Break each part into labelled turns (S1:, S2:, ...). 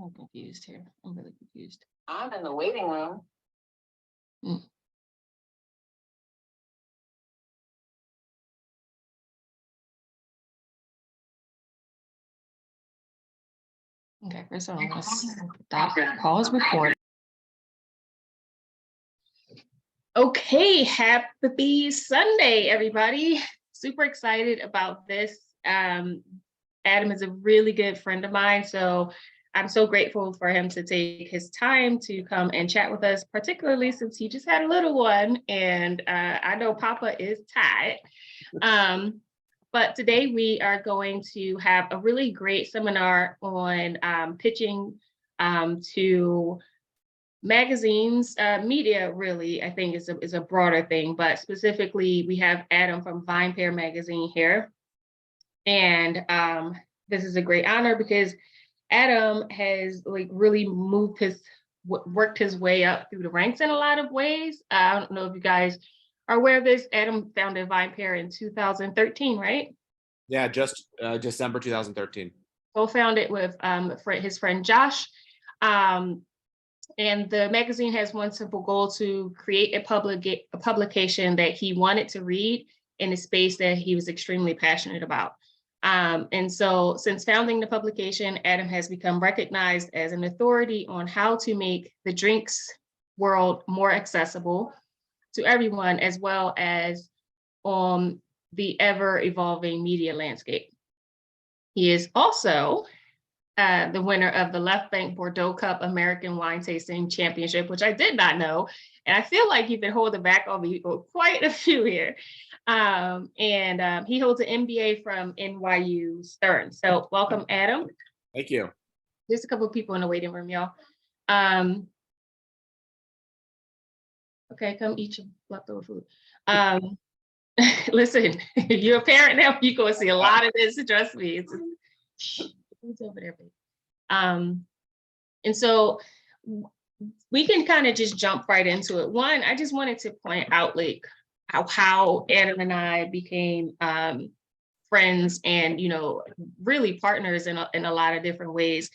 S1: I'm confused here. I'm really confused.
S2: I'm in the waiting room.
S1: Okay, first of all, let's stop, pause recording. Okay, happy Sunday, everybody. Super excited about this. Adam is a really good friend of mine, so I'm so grateful for him to take his time to come and chat with us, particularly since he just had a little one, and I know Papa is tired. But today we are going to have a really great seminar on pitching to magazines, media really, I think is a broader thing, but specifically we have Adam from VinePair magazine here. And this is a great honor because Adam has like really worked his way up through the ranks in a lot of ways. I don't know if you guys are aware of this. Adam founded VinePair in 2013, right?
S3: Yeah, just December 2013.
S1: Co-founded with his friend Josh. And the magazine has one simple goal: to create a publication that he wanted to read in a space that he was extremely passionate about. And so since founding the publication, Adam has become recognized as an authority on how to make the drinks world more accessible to everyone, as well as on the ever evolving media landscape. He is also the winner of the Left Bank Bordeaux Cup American Wine Tasting Championship, which I did not know. And I feel like you've been holding back on me for quite a few here. And he holds an MBA from NYU Stern. So welcome, Adam.
S3: Thank you.
S1: There's a couple of people in the waiting room, y'all. Okay, come eat your leftover food. Listen, if you're a parent now, you're going to see a lot of this, trust me. Who's over there, baby? And so we can kind of just jump right into it. One, I just wanted to point out like how Adam and I became friends and, you know, really partners in a lot of different ways.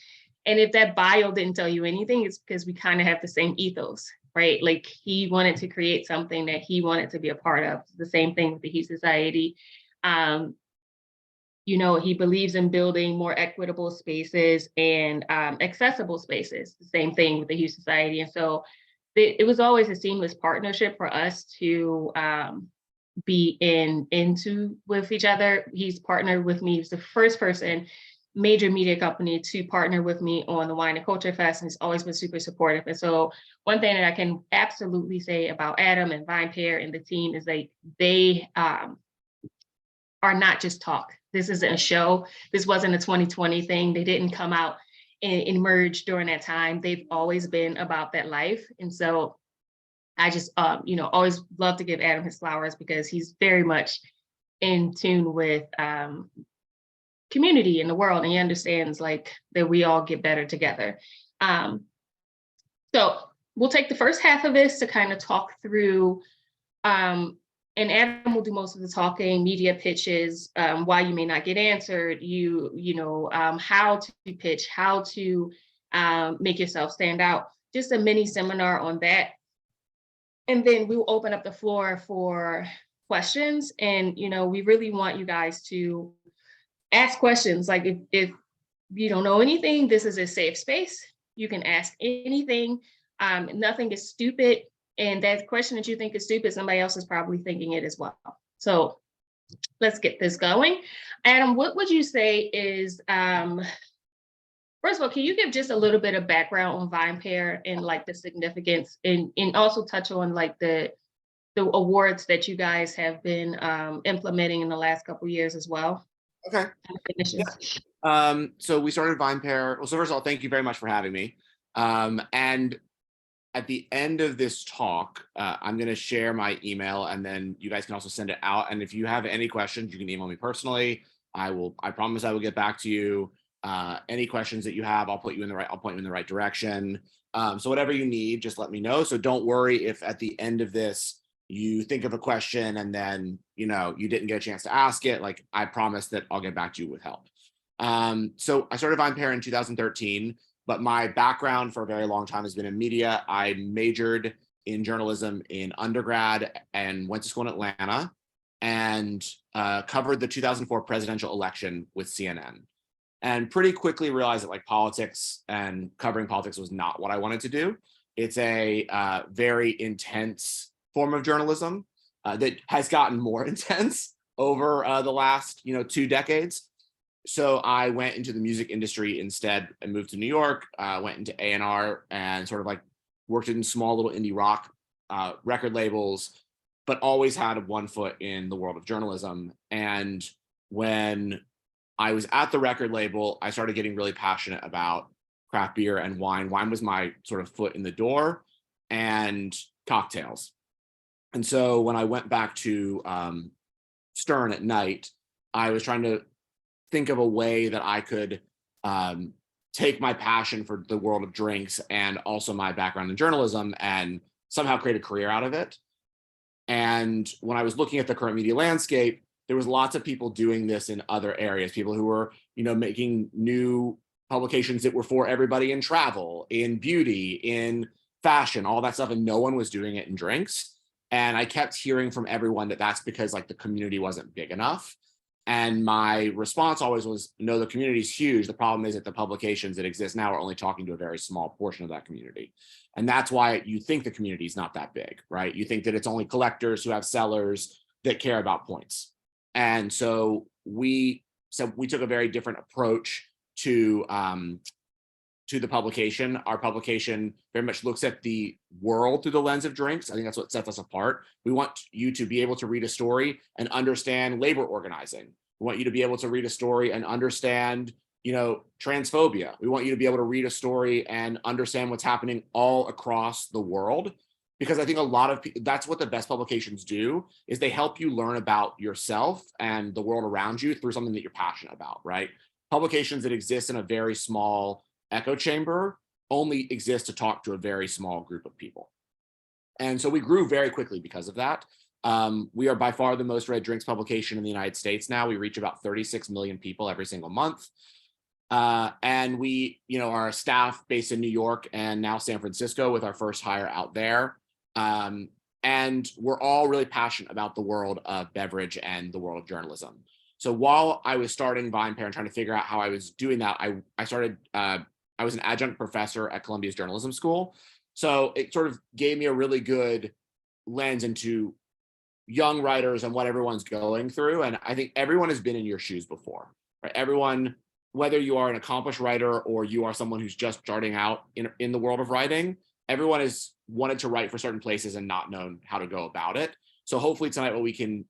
S1: And if that bio didn't tell you anything, it's because we kind of have the same ethos, right? Like he wanted to create something that he wanted to be a part of. The same thing with the Hue Society. You know, he believes in building more equitable spaces and accessible spaces. The same thing with the Hue Society. And so it was always a seamless partnership for us to be into with each other. He's partnered with me. He's the first person, major media company, to partner with me on the Wine and Culture Fest, and he's always been super supportive. And so one thing that I can absolutely say about Adam and VinePair and the team is like they are not just talk. This isn't a show. This wasn't a 2020 thing. They didn't come out and emerge during that time. They've always been about that life. And so I just, you know, always love to give Adam his flowers because he's very much in tune with community in the world, and he understands like that we all get better together. So we'll take the first half of this to kind of talk through and Adam will do most of the talking, media pitches, why you may not get answered, how to pitch, how to make yourself stand out, just a mini seminar on that. And then we will open up the floor for questions. And, you know, we really want you guys to ask questions. Like if you don't know anything, this is a safe space. You can ask anything. Nothing is stupid. And that question that you think is stupid, somebody else is probably thinking it as well. So let's get this going. Adam, what would you say is, first of all, can you give just a little bit of background on VinePair and like the significance and also touch on like the awards that you guys have been implementing in the last couple of years as well?
S3: Okay. Yeah. So we started VinePair. Well, so first of all, thank you very much for having me. And at the end of this talk, I'm going to share my email, and then you guys can also send it out. And if you have any questions, you can email me personally. I promise I will get back to you. Any questions that you have, I'll point you in the right direction. So whatever you need, just let me know. So don't worry if at the end of this, you think of a question and then, you know, you didn't get a chance to ask it. Like, I promise that I'll get back to you with help. So I started VinePair in 2013. but my background for a very long time has been in media. I majored in journalism in undergrad and went to school in Atlanta, and covered the 2004 presidential election with CNN. And pretty quickly realized that like politics and covering politics was not what I wanted to do. It's a very intense form of journalism that has gotten more intense over the last 2 decades. So I went into the music industry instead and moved to New York, went into A&R and sort of like worked in small little indie rock record labels, but always had one foot in the world of journalism. And when I was at the record label, I started getting really passionate about craft beer and wine. Wine was my sort of foot in the door, and cocktails. And so when I went back to Stern at night, I was trying to think of a way that I could take my passion for the world of drinks and also my background in journalism and somehow create a career out of it. And when I was looking at the current media landscape, there was lots of people doing this in other areas, people who were, making new publications that were for everybody in travel, in beauty, in fashion, all that stuff, and no one was doing it in drinks. And I kept hearing from everyone that that's because like the community wasn't big enough. And my response always was, no, the community is huge. The problem is that the publications that exist now are only talking to a very small portion of that community. And that's why you think the community is not that big, right? You think that it's only collectors who have sellers that care about points. And so we took a very different approach to the publication. Our publication very much looks at the world through the lens of drinks. I think that's what sets us apart. We want you to be able to read a story and understand labor organizing. We want you to be able to read a story and understand, transphobia. We want you to be able to read a story and understand what's happening all across the world. Because I think a lot of people, that's what the best publications do, is they help you learn about yourself and the world around you through something that you're passionate about, right? Publications that exist in a very small echo chamber only exist to talk to a very small group of people. And so we grew very quickly because of that. We are by far the most read drinks publication in the United States now. We reach about 36 million people every single month. And we, are a staff based in New York and now San Francisco with our first hire out there. And we're all really passionate about the world of beverage and the world of journalism. So while I was starting VinePair and trying to figure out how I was doing that, I was an adjunct professor at Columbia's journalism school. So it sort of gave me a really good lens into young writers and what everyone's going through. And I think everyone has been in your shoes before, right? Everyone, whether you are an accomplished writer or you are someone who's just starting out in the world of writing, everyone has wanted to write for certain places and not known how to go about it. So hopefully tonight what we can,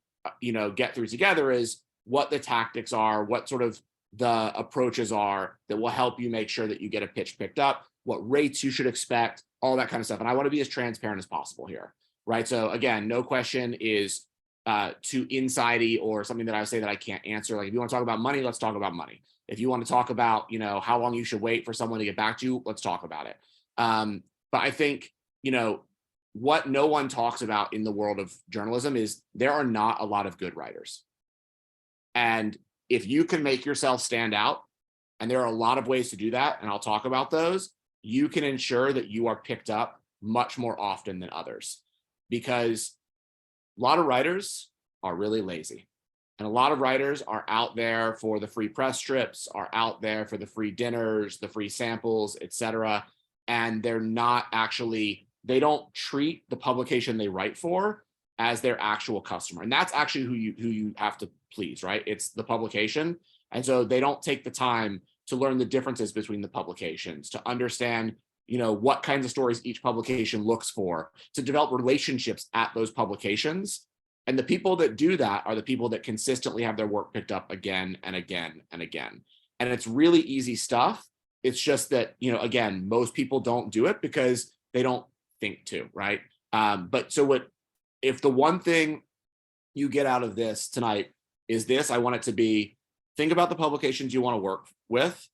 S3: get through together is what the tactics are, what sort of the approaches are that will help you make sure that you get a pitch picked up, what rates you should expect, all that kind of stuff. And I want to be as transparent as possible here, right? So again, no question is too insidey or something that I would say that I can't answer. Like if you want to talk about money, let's talk about money. If you want to talk about, how long you should wait for someone to get back to you, let's talk about it. But I think, what no one talks about in the world of journalism is there are not a lot of good writers. And if you can make yourself stand out, and there are a lot of ways to do that, and I'll talk about those, you can ensure that you are picked up much more often than others. Because a lot of writers are really lazy. And a lot of writers are out there for the free press strips, are out there for the free dinners, the free samples, etc. And they're not actually, they don't treat the publication they write for as their actual customer. And that's actually who you have to please, right? It's the publication. And so they don't take the time to learn the differences between the publications, to understand, what kinds of stories each publication looks for, to develop relationships at those publications. And the people that do that are the people that consistently have their work picked up again and again and again. And it's really easy stuff. It's just that, again, most people don't do it because they don't think to, right? But so if the one thing you get out of this tonight is this, I want it to be, think about the publications you want to work with,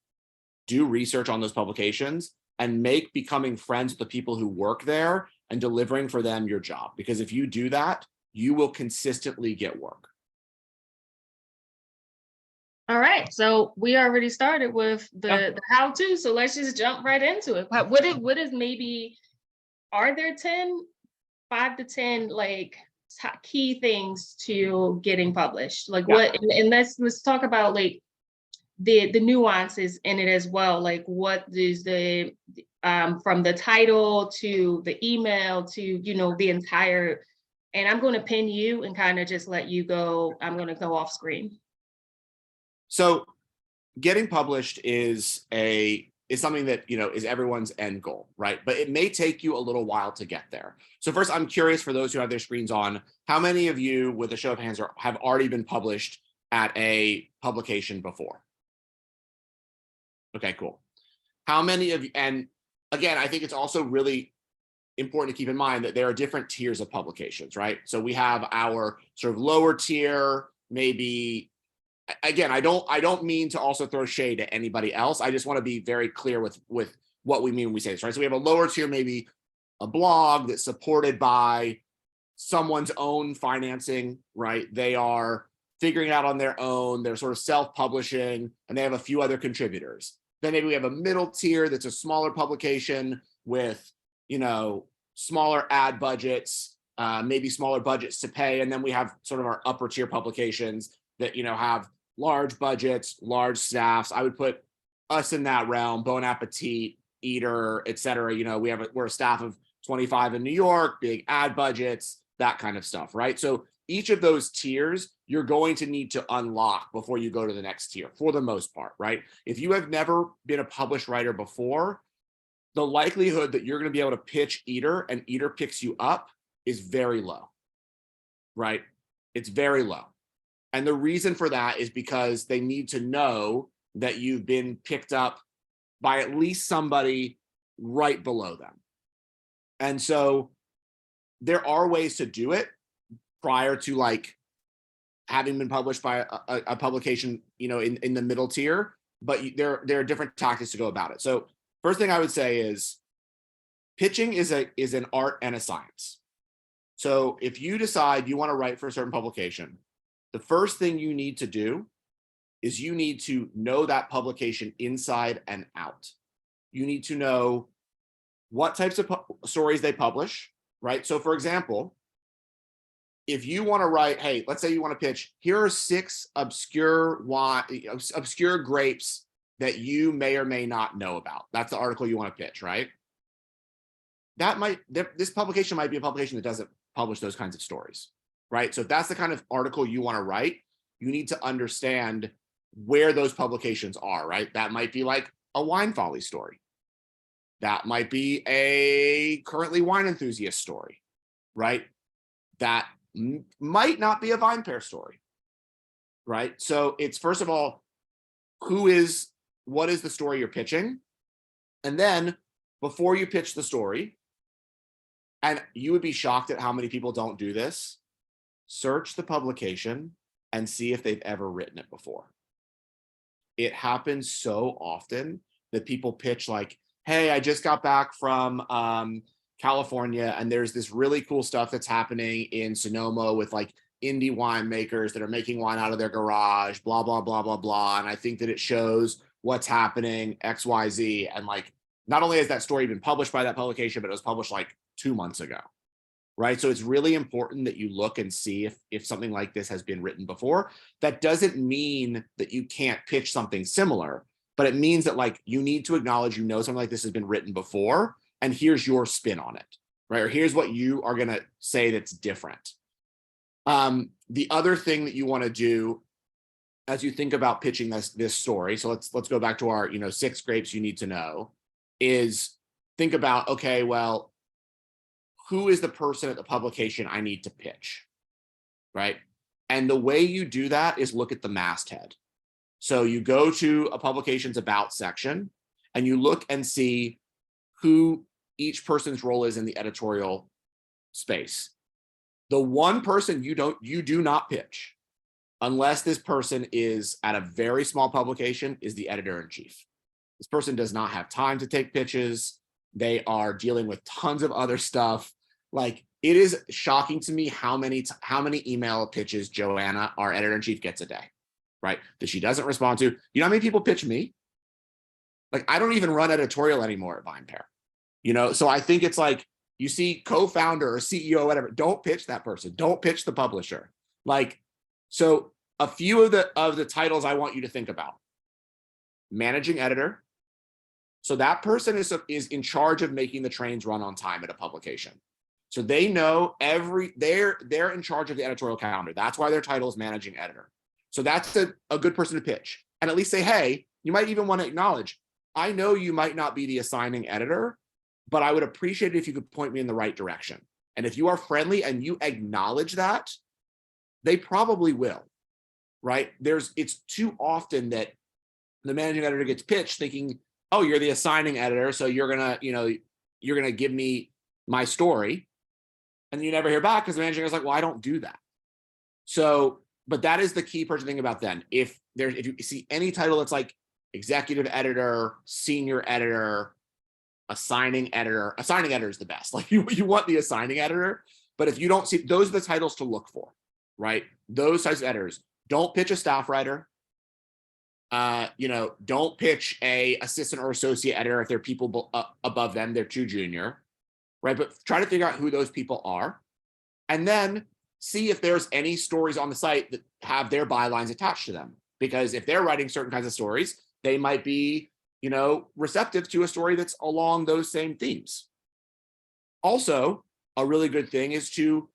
S3: do research on those publications, and make becoming friends with the people who work there and delivering for them your job. Because if you do that, you will consistently get work.
S1: All right, so we already started with the how-to, so let's just jump right into it. What is maybe, are there 5 to 10 like key things to getting published? Like what, and let's talk about like the nuances in it as well. Like what is the from the title to the email to, you know, the entire, and I'm going to pin you and kind of just let you go. I'm going to go off screen.
S3: So getting published is something that, you know, is everyone's end goal, right? But it may take you a little while to get there. So first, I'm curious, for those who have their screens on, how many of you, with a show of hands, have already been published at a publication before? Okay, cool. How many of you, and again, I think it's also really important to keep in mind that there are different tiers of publications, right? So we have our sort of lower tier, maybe, again, I don't mean to also throw shade at anybody else. I just want to be very clear with what we mean when we say this, right? So we have a lower tier, maybe a blog that's supported by someone's own financing, right? They are figuring it out on their own. They're sort of self-publishing, and they have a few other contributors. Then maybe we have a middle tier that's a smaller publication with, you know, smaller ad budgets, maybe smaller budgets to pay. And then we have sort of our upper tier publications that, you know, have large budgets, large staffs. I would put us in that realm. Bon Appetit, Teeter, et cetera. You know, we're a staff of 25 in New York, big ad budgets, that kind of stuff, right? So each of those tiers you're going to need to unlock before you go to the next tier, for the most part, right? If you have never been a published writer before, the likelihood that you're going to be able to pitch Teeter and Teeter picks you up is very low, right? It's very low. And the reason for that is because they need to know that you've been picked up by at least somebody right below them. And so there are ways to do it prior to like having been published by a publication, you know, in the middle tier, but there are different tactics to go about it. So first thing I would say is pitching is an art and a science. So if you decide you want to write for a certain publication, the first thing you need to do is you need to know that publication inside and out. You need to know what types of stories they publish, right? So for example, if you want to write, hey, let's say you want to pitch, here are 6 obscure grapes that you may or may not know about. That's the article you want to pitch, right? This publication might be a publication that doesn't publish those kinds of stories, right? So if that's the kind of article you want to write, you need to understand where those publications are, right? That might be like a wine folly story. That might be a currently wine enthusiast story, right? That might not be a VinePair story, right? So it's, first of all, what is the story you're pitching? And then before you pitch the story, and you would be shocked at how many people don't do this, search the publication and see if they've ever written it before. It happens so often that people pitch like, hey, I just got back from California, and there's this really cool stuff that's happening in Sonoma with like indie winemakers that are making wine out of their garage, blah, blah, blah, blah, blah. And I think that it shows what's happening, X, Y, Z. And like, not only has that story been published by that publication, but it was published like 2 months ago, right? So it's really important that you look and see if something like this has been written before. That doesn't mean that you can't pitch something similar, but it means that like you need to acknowledge, you know, something like this has been written before, and here's your spin on it, right? Or here's what you are going to say that's different. The other thing that you want to do as you think about pitching this story, so let's go back to our, you know, 6 grapes you need to know, is think about, okay, well, who is the person at the publication I need to pitch, right? And the way you do that is look at the masthead. So you go to a publication's about section and you look and see who each person's role is in the editorial space. The one person you do not pitch, unless this person is at a very small publication, is the editor-in-chief. This person does not have time to take pitches. They are dealing with tons of other stuff. Like, it is shocking to me how many email pitches Joanna, our editor-in-chief, gets a day, right? That she doesn't respond to. You know how many people pitch me? Like, I don't even run editorial anymore at VinePair, So I think it's like, you see co-founder or CEO, or whatever, don't pitch that person. Don't pitch the publisher. Like, so a few of the titles I want you to think about. Managing editor. So that person is in charge of making the trains run on time at a publication. So they know they're in charge of the editorial calendar. That's why their title is managing editor. So that's a good person to pitch. And at least say, hey, you might even want to acknowledge, I know you might not be the assigning editor, but I would appreciate it if you could point me in the right direction. And if you are friendly and you acknowledge that, they probably will, right? It's too often that the managing editor gets pitched thinking, oh, you're the assigning editor, so you're gonna give me my story, and you never hear back because the managing editor's like, well, I don't do that. So, but that is the key person thing about then. If you see any title that's like executive editor, senior editor, assigning editor is the best. Like you want the assigning editor, but if you don't see, those are the titles to look for, right? Those types of editors. Don't pitch a staff writer. Don't pitch a assistant or associate editor if they're people above them, they're too junior, right? But try to figure out who those people are, and then see if there's any stories on the site that have their bylines attached to them. Because if they're writing certain kinds of stories, they might be, receptive to a story that's along those same themes. Also, a really good thing is to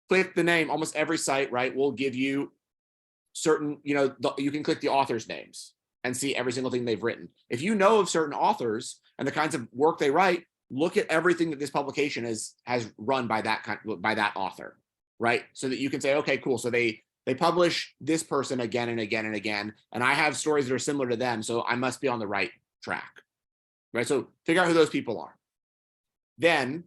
S3: click the name. Almost every site, right, will give you certain, you can click the authors' names and see every single thing they've written. If you know of certain authors and the kinds of work they write, look at everything that this publication has run by that author, right? So that you can say, okay, cool. So they publish this person again and again and again, and I have stories that are similar to them, so I must be on the right track, right? So figure out who those people are. Then,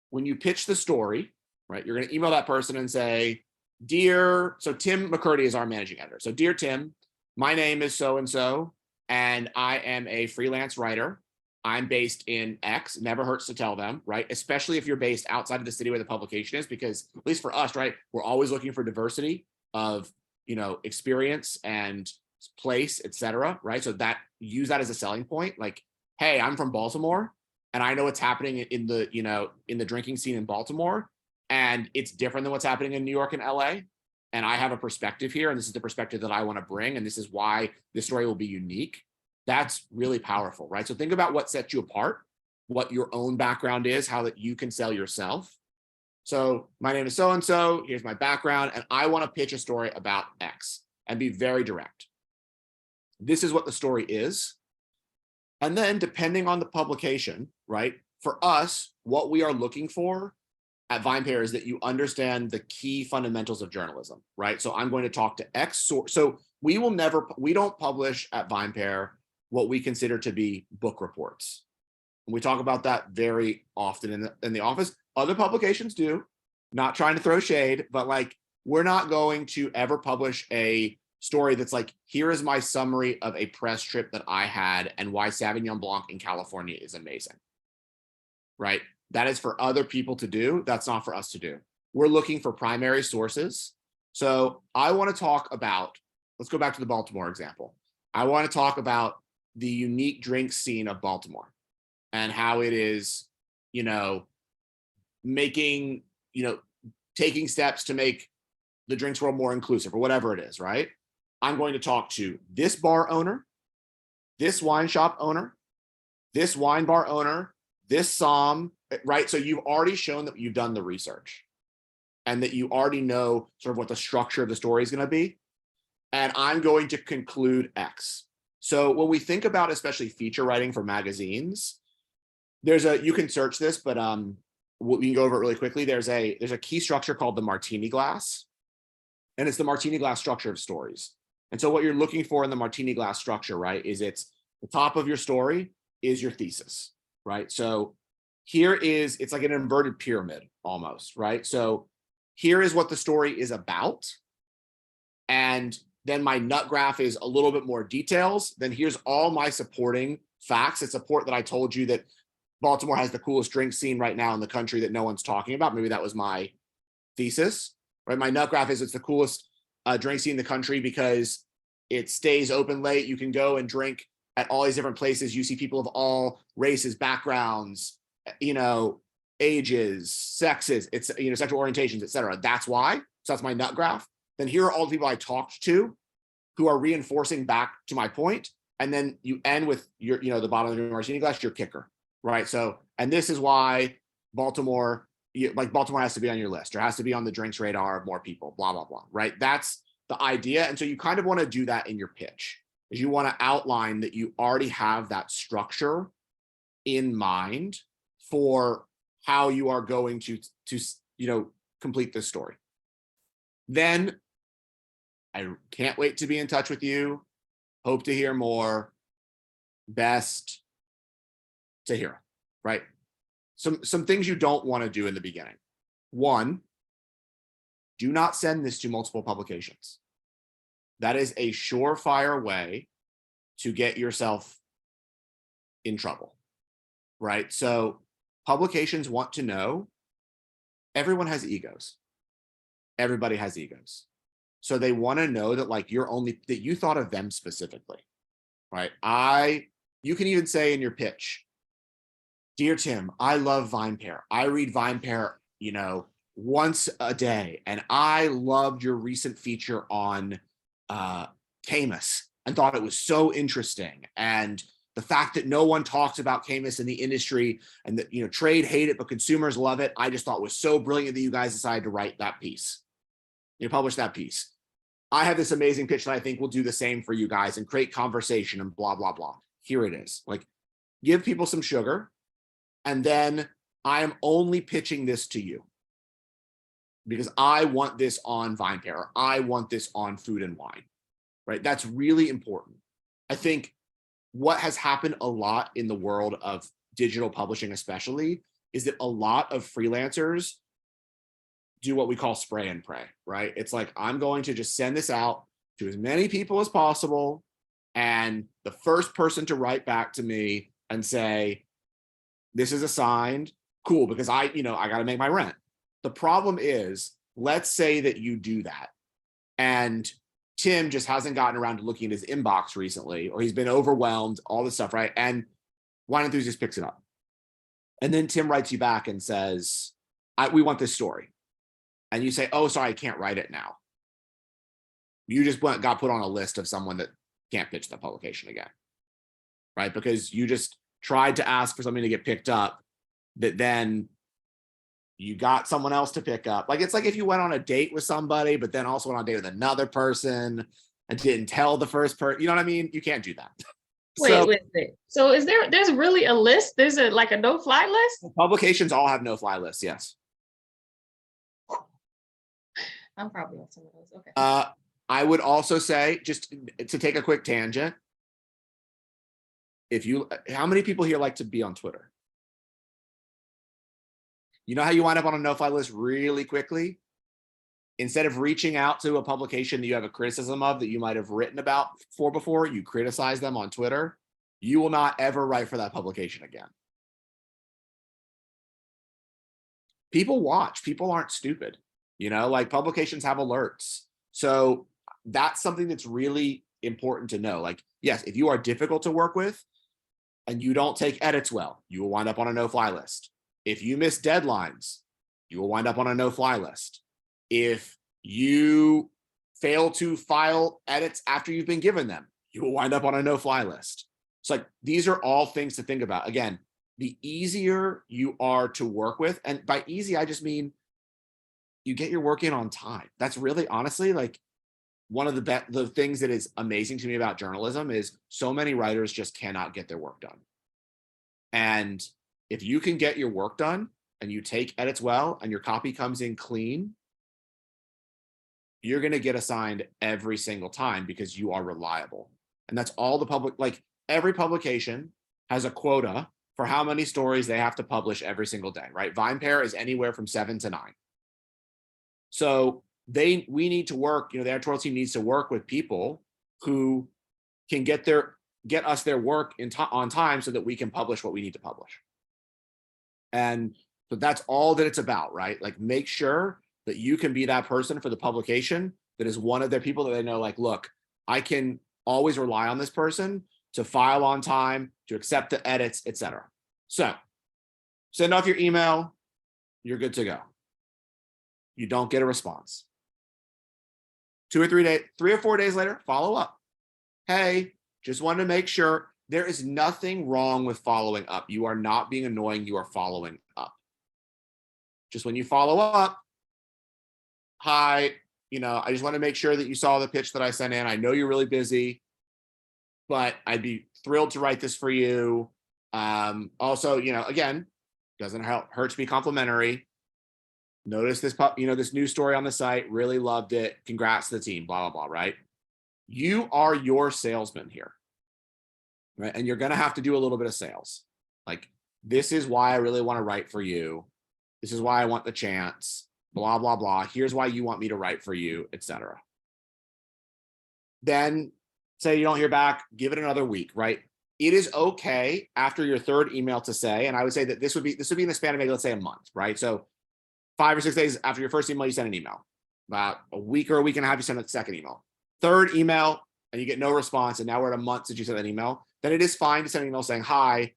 S3: when you pitch the story, right, you're going to email that person and say, so Tim McCurdy is our managing editor. So dear Tim, my name is so-and-so, and I am a freelance writer. I'm based in X. Never hurts to tell them, right? Especially if you're based outside of the city where the publication is, because at least for us, right, we're always looking for diversity of, experience and place, etc. Right? So use that as a selling point. Like, hey, I'm from Baltimore, and I know what's happening in the drinking scene in Baltimore, and it's different than what's happening in New York and LA. And I have a perspective here, and this is the perspective that I want to bring, and this is why this story will be unique. That's really powerful, right? So think about what sets you apart, what your own background is, how that you can sell yourself. So my name is so-and-so, here's my background, and I want to pitch a story about X, and be very direct. This is what the story is. And then depending on the publication, right? For us, what we are looking for at VinePair is that you understand the key fundamentals of journalism, right? So I'm going to talk to X source. So we don't publish at VinePair what we consider to be book reports. And we talk about that very often in the office. Other publications do, not trying to throw shade, but like, we're not going to ever publish a story that's like, here is my summary of a press trip that I had and why Sauvignon Blanc in California is amazing, right? That is for other people to do. That's not for us to do. We're looking for primary sources. So I want to talk about, let's go back to the Baltimore example. I want to talk about the unique drink scene of Baltimore and how it is, making, taking steps to make the drinks world more inclusive or whatever it is, right? I'm going to talk to this bar owner, this wine shop owner, this wine bar owner, this som, right? So you've already shown that you've done the research and that you already know sort of what the structure of the story is going to be. And I'm going to conclude X. So when we think about especially feature writing for magazines, you can search this, but we can go over it really quickly. There's a key structure called the martini glass, and it's the martini glass structure of stories. And so what you're looking for in the martini glass structure, right, is it's the top of your story is your thesis, right? So it's like an inverted pyramid almost, right? So here is what the story is about. And then my nut graph is a little bit more details. Then here's all my supporting facts that support that I told you that Baltimore has the coolest drink scene right now in the country that no one's talking about. Maybe that was my thesis, right? My nut graph is it's the coolest drink scene in the country because it stays open late. You can go and drink at all these different places. You see people of all races, backgrounds, ages, sexes, it's, sexual orientations, etc. That's why. So that's my nut graph. Then here are all the people I talked to who are reinforcing back to my point. And then you end with your, the bottom of your martini glass, your kicker, right? So, and this is why Baltimore has to be on your list, or has to be on the drinks radar of more people, blah, blah, blah, right? That's the idea. And so you kind of want to do that in your pitch, is you want to outline that you already have that structure in mind for how you are going to complete this story. Then I can't wait to be in touch with you. Hope to hear more. Best, Teeter, right? Some things you don't want to do in the beginning. One, do not send this to multiple publications. That is a surefire way to get yourself in trouble, right? So publications want to know, everyone has egos. Everybody has egos. So they want to know that that you thought of them specifically, right? You can even say in your pitch, "Dear Tim, I love VinePair. I read VinePair, once a day. And I loved your recent feature on Camus and thought it was so interesting. And the fact that no one talks about Camus in the industry, and that, trade hate it, but consumers love it, I just thought was so brilliant that you guys decided to write that piece. Publish that piece. I have this amazing pitch that I think will do the same for you guys and create conversation and blah, blah, blah. Here it is." Give people some sugar. And then I am only pitching this to you because I want this on VinePair, or I want this on Food and Wine, right? That's really important. I think what has happened a lot in the world of digital publishing especially is that a lot of freelancers do what we call spray and pray, right? It's like, I'm going to just send this out to as many people as possible. And the first person to write back to me and say, "This is assigned," cool, because I got to make my rent. The problem is, let's say that you do that and Tim just hasn't gotten around to looking at his inbox recently, or he's been overwhelmed, all this stuff, right? And Wine Enthusiast picks it up. And then Tim writes you back and says, "We want this story." And you say, "Oh, sorry, I can't write it now." You just got put on a list of someone that can't pitch the publication again, right? Because you just tried to ask for something to get picked up that then you got someone else to pick up. It's like if you went on a date with somebody, but then also went on a date with another person and didn't tell the first person, you know what I mean? You can't do that.
S1: Wait. So there's really a list? There's a no-fly list?
S3: Publications all have no-fly lists, yes.
S1: I'm probably on some of those. Okay.
S3: I would also say, just to take a quick tangent, how many people here like to be on Twitter? You know how you wind up on a no-fly list really quickly? Instead of reaching out to a publication that you have a criticism of that you might have written about before, you criticize them on Twitter, you will not ever write for that publication again. People watch. People aren't stupid. Publications have alerts. So that's something that's really important to know. Yes, if you are difficult to work with and you don't take edits well, you will wind up on a no-fly list. If you miss deadlines, you will wind up on a no-fly list. If you fail to file edits after you've been given them, you will wind up on a no-fly list. It's these are all things to think about. Again, the easier you are to work with, and by easy, I just mean you get your work in on time. That's really, honestly, one of the things that is amazing to me about journalism is so many writers just cannot get their work done. And if you can get your work done and you take edits well and your copy comes in clean, you're going to get assigned every single time because you are reliable. And that's all the every publication has a quota for how many stories they have to publish every single day, right? VinePair is anywhere from 7 to 9. So we need to work, the editorial team needs to work with people who can get us their work on time so that we can publish what we need to publish. And so that's all that it's about, right? Make sure that you can be that person for the publication that is one of their people that they know, look, I can always rely on this person to file on time, to accept the edits, etc. So send off your email, you're good to go. You don't get a response. 3 or 4 days later, follow up. Hey, just wanted to make sure. There is nothing wrong with following up. You are not being annoying. You are following up. Just when you follow up, hi, I just want to make sure that you saw the pitch that I sent in. I know you're really busy, but I'd be thrilled to write this for you. Also, again, doesn't hurt to be complimentary. Notice this, this news story on the site, really loved it. Congrats to the team, blah, blah, blah, right? You are your salesman here, right? And you're going to have to do a little bit of sales. Like, this is why I really want to write for you. This is why I want the chance, blah, blah, blah. Here's why you want me to write for you, etc. Then say you don't hear back, give it another week, right? It is okay after your third email to say, and I would say that this would be in the span of maybe, let's say, a month, right? So 5 or 6 days after your first email, you send an email. About a week or a week and a half, you send a second email. Third email, and you get no response, and now we're at a month since you sent that email. Then it is fine to send an email saying, hi,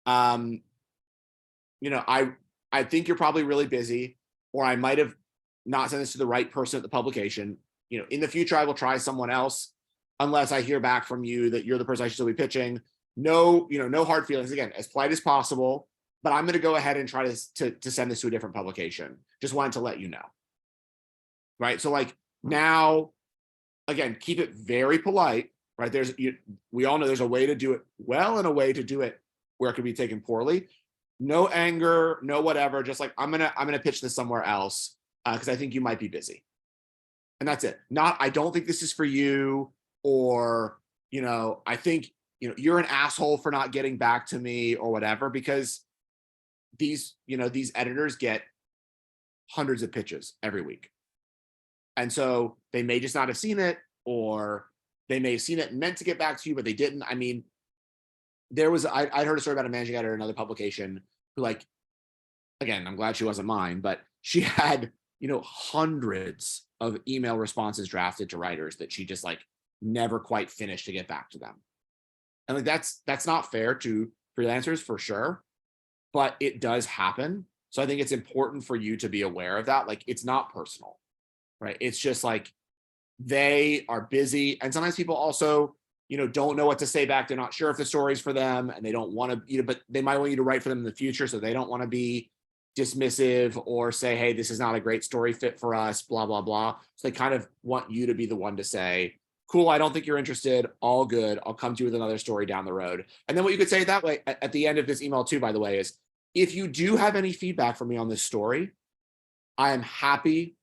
S3: I think you're probably really busy, or I might have not sent this to the right person at the publication. In the future, I will try someone else unless I hear back from you that you're the person I should still be pitching. No, no hard feelings. Again, as polite as possible, but I'm going to go ahead and try to send this to a different publication. Just wanted to let you know. Right. So now, again, keep it very polite, right? We all know there's a way to do it well and a way to do it where it could be taken poorly. No anger, no whatever. Just I'm gonna pitch this somewhere else because I think you might be busy, and that's it. Not I don't think this is for you, or I think you're an asshole for not getting back to me or whatever, because these editors get hundreds of pitches every week. And so they may just not have seen it, or they may have seen it and meant to get back to you, but they didn't. I mean, I heard a story about a managing editor in another publication who, again, I'm glad she wasn't mine, but she had, hundreds of email responses drafted to writers that she just never quite finished to get back to them. And that's not fair to freelancers for sure, but it does happen. So I think it's important for you to be aware of that. It's not personal. Right. It's just they are busy. And sometimes people also, don't know what to say back. They're not sure if the story's for them, and they don't want to, but they might want you to write for them in the future. So they don't want to be dismissive or say, hey, this is not a great story fit for us, blah, blah, blah. So they kind of want you to be the one to say, cool, I don't think you're interested. All good. I'll come to you with another story down the road. And then what you could say that way at the end of this email too, by the way, is if you do have any feedback from me on this story, I am happy.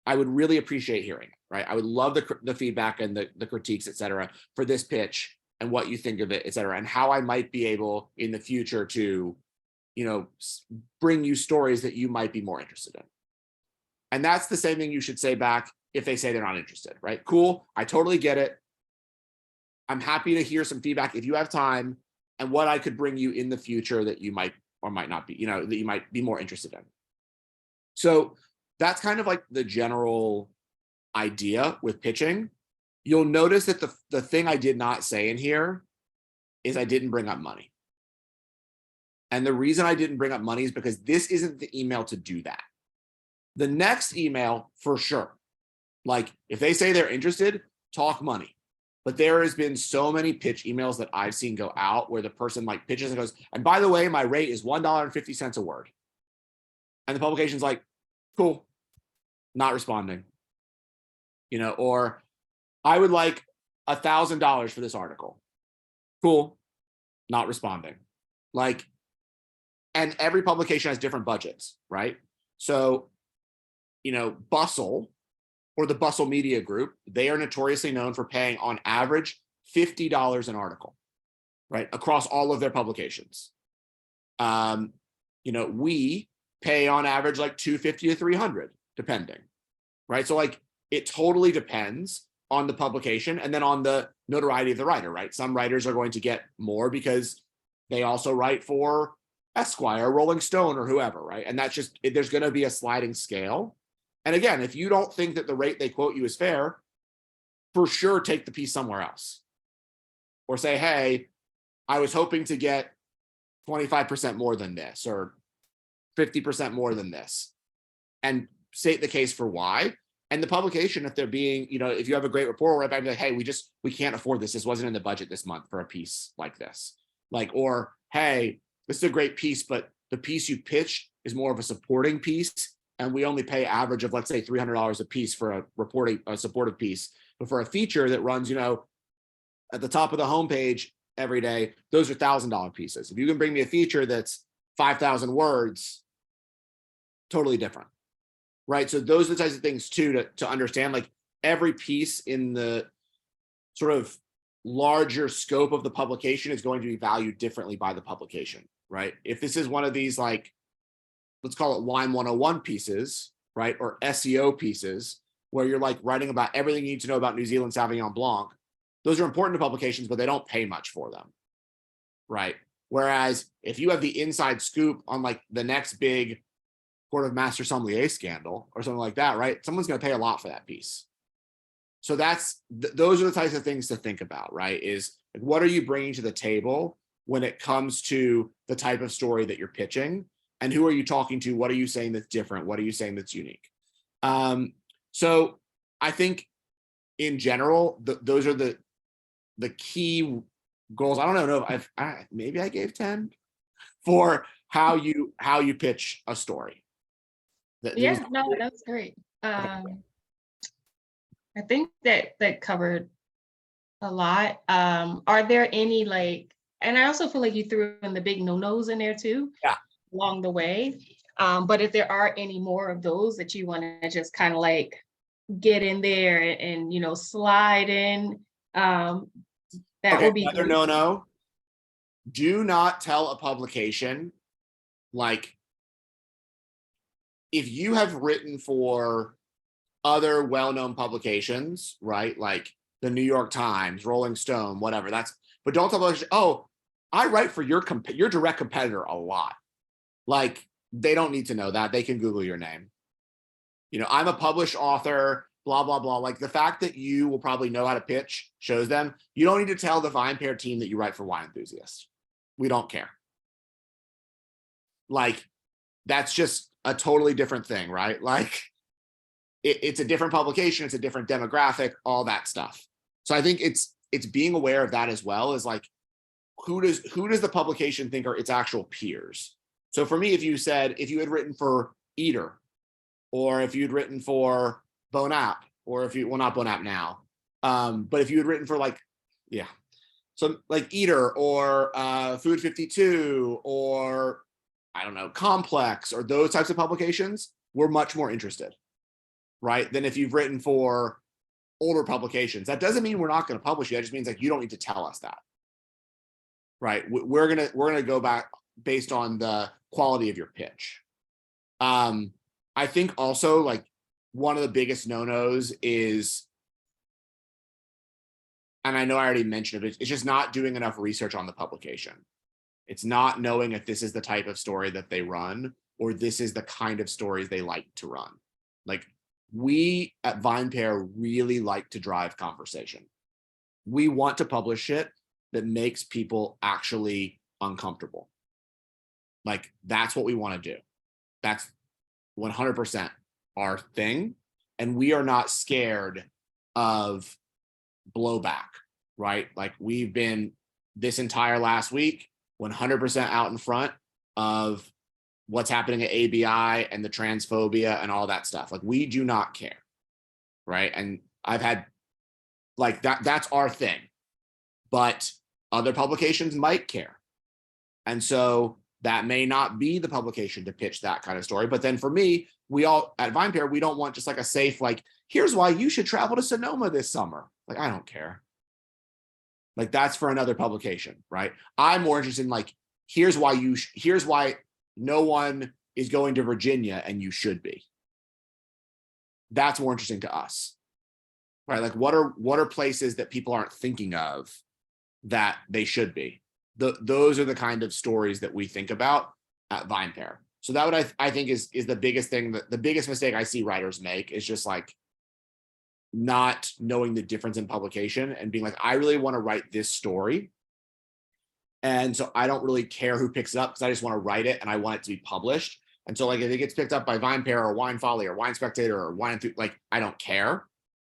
S3: I would really appreciate hearing it, right? I would love the feedback and the critiques, et cetera, for this pitch and what you think of it, et cetera, and how I might be able in the future to, bring you stories that you might be more interested in. And that's the same thing you should say back if they say they're not interested, right? Cool, I totally get it. I'm happy to hear some feedback if you have time, and what I could bring you in the future that you might or might not be, that you might be more interested in. So that's kind of the general idea with pitching. You'll notice that the thing I did not say in here is I didn't bring up money. And the reason I didn't bring up money is because this isn't the email to do that. The next email, for sure. If they say they're interested, talk money. But there has been so many pitch emails that I've seen go out where the person pitches and goes, and by the way, my rate is $1.50 a word. And the publication's cool, not responding. Or I would like $1,000 for this article. Cool, not responding. And every publication has different budgets, right? So, Bustle, or the Bustle Media Group, they are notoriously known for paying on average $50 an article, right? Across all of their publications. We pay on average $250 to $300, depending, right? So it totally depends on the publication and then on the notoriety of the writer, right? Some writers are going to get more because they also write for Esquire, Rolling Stone, or whoever, right? And that's just, there's going to be a sliding scale. And again, if you don't think that the rate they quote you is fair, for sure take the piece somewhere else. Or say, hey, I was hoping to get 25% more than this or 50% more than this, and state the case for why. And the publication, if they're being, if you have a great report, right back and be like, hey, we can't afford this. This wasn't in the budget this month for a piece like this. Or, hey, this is a great piece, but the piece you pitched is more of a supporting piece. And we only pay average of, let's say, $300 a piece for a supportive piece. But for a feature that runs, at the top of the homepage every day, those are $1,000 pieces. If you can bring me a feature that's 5,000 words, totally different. Right. So those are the types of things too, to understand, like, every piece in the sort of larger scope of the publication is going to be valued differently by the publication. Right. If this is one of these, like, let's call it Wine 101 pieces, right, or SEO pieces, where you're like writing about everything you need to know about New Zealand Sauvignon Blanc, those are important to publications, but they don't pay much for them. Right. Whereas if you have the inside scoop on, like, the next big Court of Master Sommelier scandal or something like that, right, someone's going to pay a lot for that piece. So those are the types of things to think about, right? Is, like, what are you bringing to the table when it comes to the type of story that you're pitching, and who are you talking to? What are you saying that's different? What are you saying that's unique? So I think in general, those are the key goals. I don't know if maybe I gave 10 for how you pitch a story.
S1: Yeah, no, that's great.
S3: Okay.
S1: I think that covered a lot. Are there any, like, and I also feel like you threw in the big no-nos in there too,
S3: Yeah.
S1: along the way. But if there are any more of those that you want to just kind of like get in there and slide in, that would be
S3: another
S1: great.
S3: no. Do not tell a publication, like, if you have written for other well-known publications, right, like the New York Times, Rolling Stone, whatever, but don't tell publication, oh, I write for your direct competitor a lot. Like, they don't need to know that. They can Google your name. I'm a published author, blah, blah, blah. Like, the fact that you will probably know how to pitch shows them. You don't need to tell the VinePair team that you write for Wine Enthusiast. We don't care. Like, that's just a totally different thing, right? Like, it's a different publication, it's a different demographic, all that stuff. So I think it's being aware of that as well, is like, who does the publication think are its actual peers? So for me, if you had written for Teeter, or if you'd written for Bonap, or not Bonap now, but if you had written for, like, so like Teeter or Food 52 or, I don't know, Complex, or those types of publications, we're much more interested, right, than if you've written for older publications. That doesn't mean we're not going to publish you. That just means, like, you don't need to tell us that, right? We're gonna go back based on the quality of your pitch. I think also, like, one of the biggest no-nos is, and I know I already mentioned it, it's just not doing enough research on the publication. It's not knowing if this is the type of story that they run, or this is the kind of stories they like to run. Like, we at VinePair really like to drive conversation. We want to publish shit that makes people actually uncomfortable. Like, that's what we want to do. That's 100% our thing. And we are not scared of blowback, right? Like, we've been this entire last week 100% out in front of what's happening at ABI and the transphobia and all that stuff. Like, we do not care, right? And I've had, like, that's our thing, but other publications might care. And so that may not be the publication to pitch that kind of story. But then for me, we all at VinePair, we don't want just like a safe, like, here's why you should travel to Sonoma this summer. Like, I don't care. Like, that's for another publication, right? I'm more interested in, like, here's why no one is going to Virginia and you should be. That's more interesting to us, right? Like, what are places that people aren't thinking of that they should be? Those are the kind of stories that we think about at VinePair. So that what I think is the biggest thing, that the biggest mistake I see writers make is just like, not knowing the difference in publication and being like, I really want to write this story. And so I don't really care who picks it up because I just want to write it and I want it to be published. And so like if it gets picked up by VinePair or Wine Folly or Wine Spectator or Wine, like I don't care.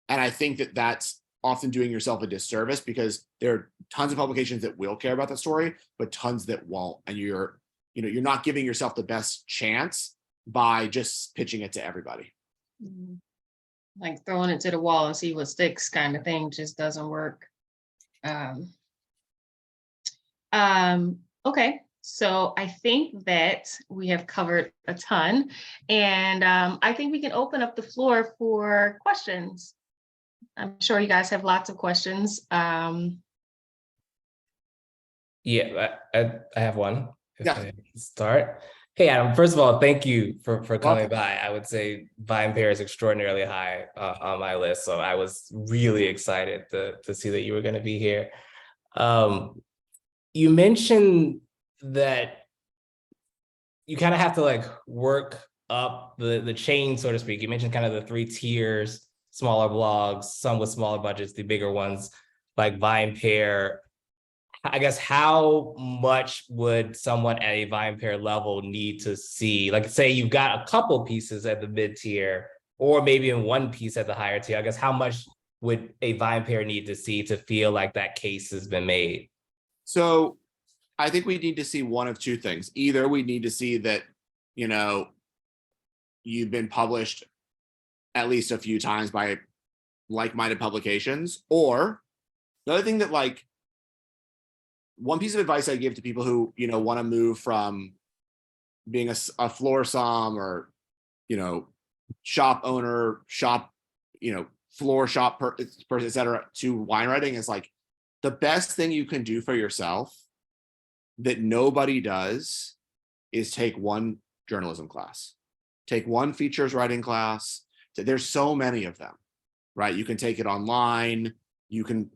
S3: And I think that that's often doing yourself a disservice because there are tons of publications that will care about the story, but tons that won't. And you're not giving yourself the best chance by just pitching it to everybody.
S1: Like throwing it to the wall and see what sticks kind of thing just doesn't work. Okay, so I think that we have covered a ton, and I think we can open up the floor for questions. I'm sure you guys have lots of questions.
S2: Yeah, I have one. If
S3: Yeah.
S2: I start. Hey, Adam, first of all, thank you for coming
S3: Welcome.
S2: by. I would say VinePair is extraordinarily high on my list, so I was really excited to see that you were going to be here. You mentioned that you kind of have to like work up the chain, so to speak. You mentioned kind of the 3 tiers, smaller blogs, some with smaller budgets, the bigger ones like VinePair. I guess how much would someone at a VinePair level need to see? Like say you've got a couple pieces at the mid tier, or maybe in one piece at the higher tier. I guess how much would a VinePair need to see to feel like that case has been made?
S3: So I think we need to see one of two things. Either we need to see that, you've been published at least a few times by like-minded publications, or the other thing that like, one piece of advice I give to people who, want to move from being a floor som or, shop owner, floor shop person, et cetera, to wine writing is like the best thing you can do for yourself that nobody does is take one journalism class, take one features writing class. There's so many of them, right? You can take it online. You can,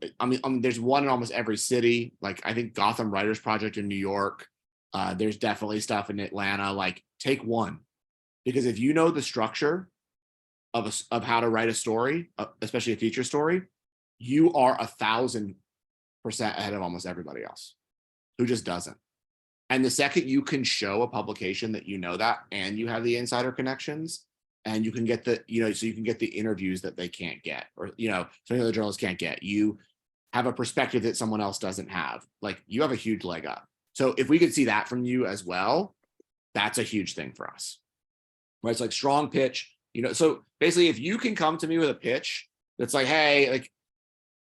S3: there's one in almost every city. Like I think Gotham Writers Project in New York. There's definitely stuff in Atlanta. Like take one, because if you know the structure of how to write a story, especially a feature story, you are 1,000% ahead of almost everybody else who just doesn't. And the second you can show a publication that you know that, and you have the insider connections, and you can get the, so you can get the interviews that they can't get, or, some other journalists can't get. You have a perspective that someone else doesn't have. Like you have a huge leg up. So if we could see that from you as well, that's a huge thing for us. Right? It's like strong pitch, so basically if you can come to me with a pitch that's like, hey, like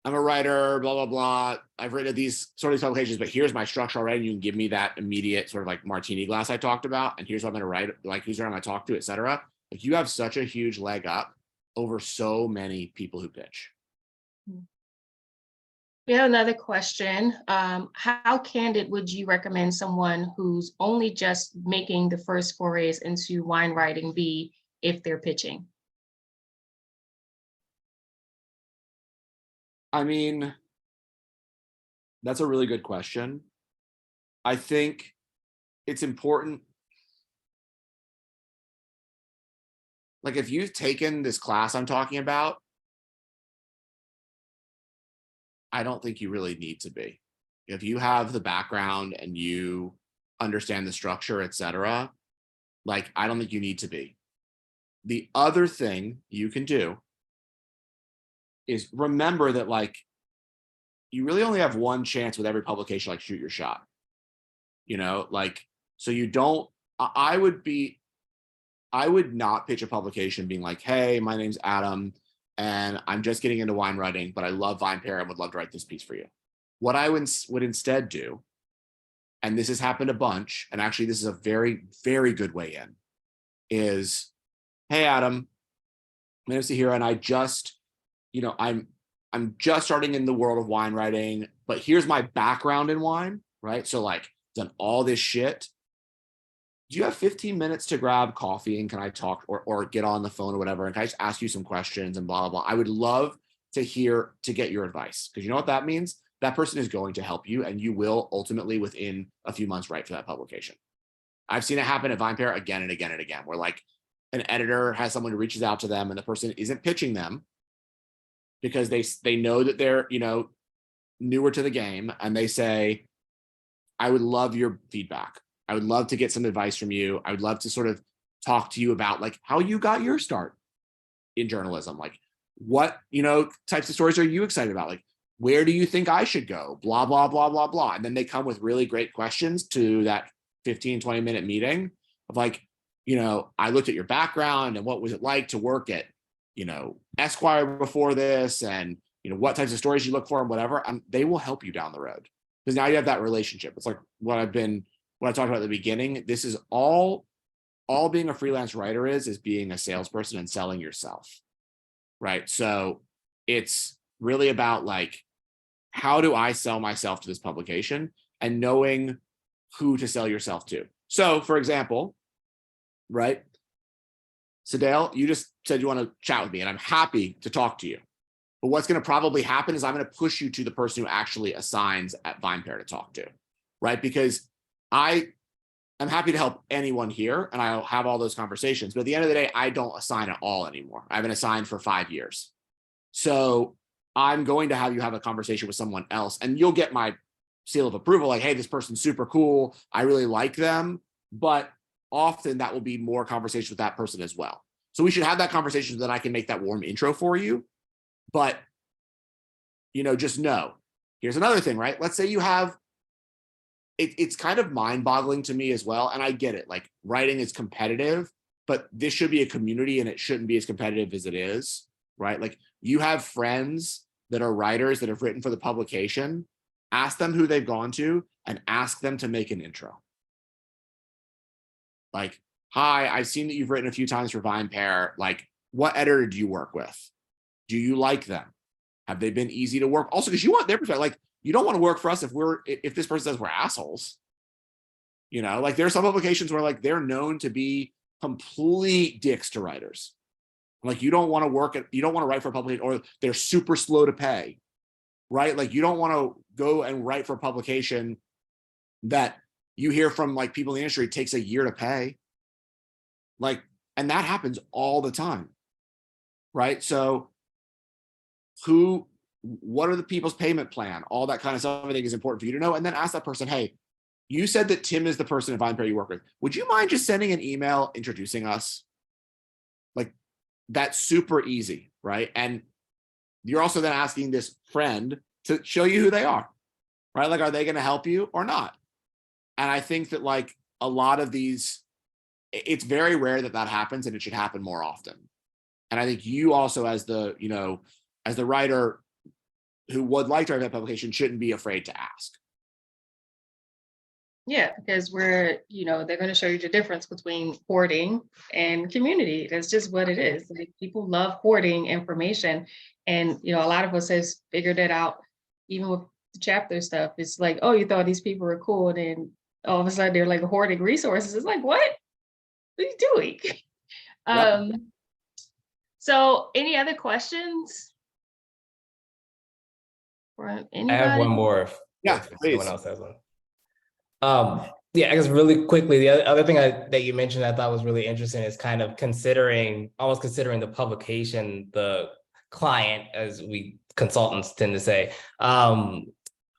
S3: I'm a writer, blah, blah, blah. I've written these sort of publications, but here's my structure already. And you can give me that immediate sort of like martini glass I talked about. And here's what I'm going to write, like who's I'm going to talk to, et cetera. Like you have such a huge leg up over so many people who pitch.
S1: We have another question. How candid would you recommend someone who's only just making the first forays into wine writing be if they're pitching?
S3: I mean, that's a really good question. I think it's important. Like if you've taken this class I'm talking about, I don't think you really need to be. If you have the background and you understand the structure, et cetera, like I don't think you need to be. The other thing you can do is remember that like you really only have one chance with every publication, like shoot your shot, like, so you don't, I would not pitch a publication being like, hey, my name's Adam and I'm just getting into wine writing, but I love VinePair and would love to write this piece for you. What I would instead do, and this has happened a bunch, and actually this is a very, very good way in, is, hey, Adam, my name's Teeter, and I just, I'm just starting in the world of wine writing, but here's my background in wine, right? So like done all this shit. Do you have 15 minutes to grab coffee and can I talk or get on the phone or whatever? And can I just ask you some questions and blah, blah, blah. I would love to get your advice, because you know what that means? That person is going to help you and you will ultimately within a few months write for that publication. I've seen it happen at VinePair again and again and again, where like an editor has someone who reaches out to them and the person isn't pitching them. because they know that they're, newer to the game, and they say, I would love your feedback. I would love to get some advice from you. I would love to sort of talk to you about like how you got your start in journalism. Like what, types of stories are you excited about? Like, where do you think I should go? Blah, blah, blah, blah, blah. And then they come with really great questions to that 15, 20-minute meeting of like, I looked at your background and what was it like to work at, Esquire before this, and, what types of stories you look for and whatever. And they will help you down the road, because now you have that relationship. It's like what I talked about at the beginning. This is all being a freelance writer is being a salesperson and selling yourself. Right. So it's really about like, how do I sell myself to this publication, and knowing who to sell yourself to. So for example, right, Sadale, you just said you want to chat with me, and I'm happy to talk to you. But what's going to probably happen is I'm going to push you to the person who actually assigns at VinePair to talk to, right? Because I'm happy to help anyone here, and I'll have all those conversations. But at the end of the day, I don't assign at all anymore. I haven't assigned for 5 years. So I'm going to have you have a conversation with someone else, and you'll get my seal of approval. Like, hey, this person's super cool. I really like them. But often that will be more conversation with that person as well. So we should have that conversation so that I can make that warm intro for you. But, just know, here's another thing, right? Let's say you have, it's kind of mind-boggling to me as well. And I get it, like writing is competitive, but this should be a community, and it shouldn't be as competitive as it is, right? Like you have friends that are writers that have written for the publication. Ask them who they've gone to and ask them to make an intro. Like, hi, I've seen that you've written a few times for VinePair. Like, what editor do you work with? Do you like them? Have they been easy to work? Also, because you want their perspective. Like, you don't want to work for us if this person says we're assholes. Like there are some publications where like they're known to be complete dicks to writers. Like you don't want to write for a publication, or they're super slow to pay, right? Like you don't want to go and write for a publication that you hear from like people in the industry, it takes a year to pay. Like, and that happens all the time, right? So what are the people's payment plan? All that kind of stuff I think is important for you to know. And then ask that person, hey, you said that Tim is the person at VinePair you work with. Would you mind just sending an email introducing us? Like that's super easy, right? And you're also then asking this friend to show you who they are, right? Like, are they going to help you or not? And I think that like a lot of these, it's very rare that happens, and it should happen more often. And I think you also, as the writer who would like to write that publication, shouldn't be afraid to ask.
S1: Yeah, because they're going to show you the difference between hoarding and community. That's just what it is. Like, people love hoarding information. And, a lot of us has figured it out, even with the chapter stuff. It's like, oh, you thought these people were cool. And then all of a sudden they're like hoarding resources. It's like, what are you doing?
S3: Yep.
S1: So any other questions? For anybody?
S2: I have one more.
S3: Yeah,
S2: If
S3: please.
S2: someone else has one. Yeah, I guess really quickly, the other thing that you mentioned I thought was really interesting is kind of considering the publication, the client, as we consultants tend to say.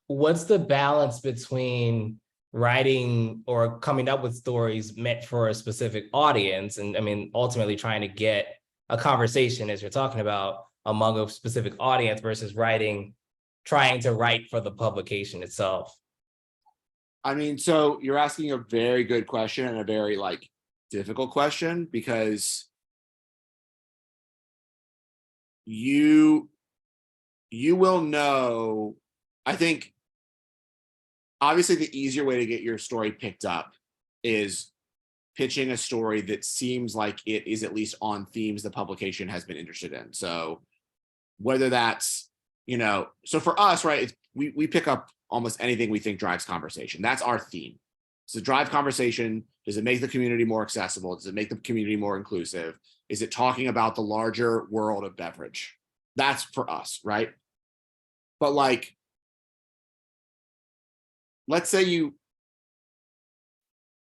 S2: What's the balance between writing or coming up with stories meant for a specific audience, and I mean, ultimately trying to get a conversation, as you're talking about, among a specific audience, versus trying to write for the publication itself?
S3: I mean, so you're asking a very good question, and a very like difficult question, because you will know, I think obviously the easier way to get your story picked up is pitching a story that seems like it is at least on themes the publication has been interested in. So whether that's, so for us, right, we pick up almost anything we think drives conversation. That's our theme. So drive conversation. Does it make the community more accessible? Does it make the community more inclusive? Is it talking about the larger world of beverage? That's for us, right? But like, let's say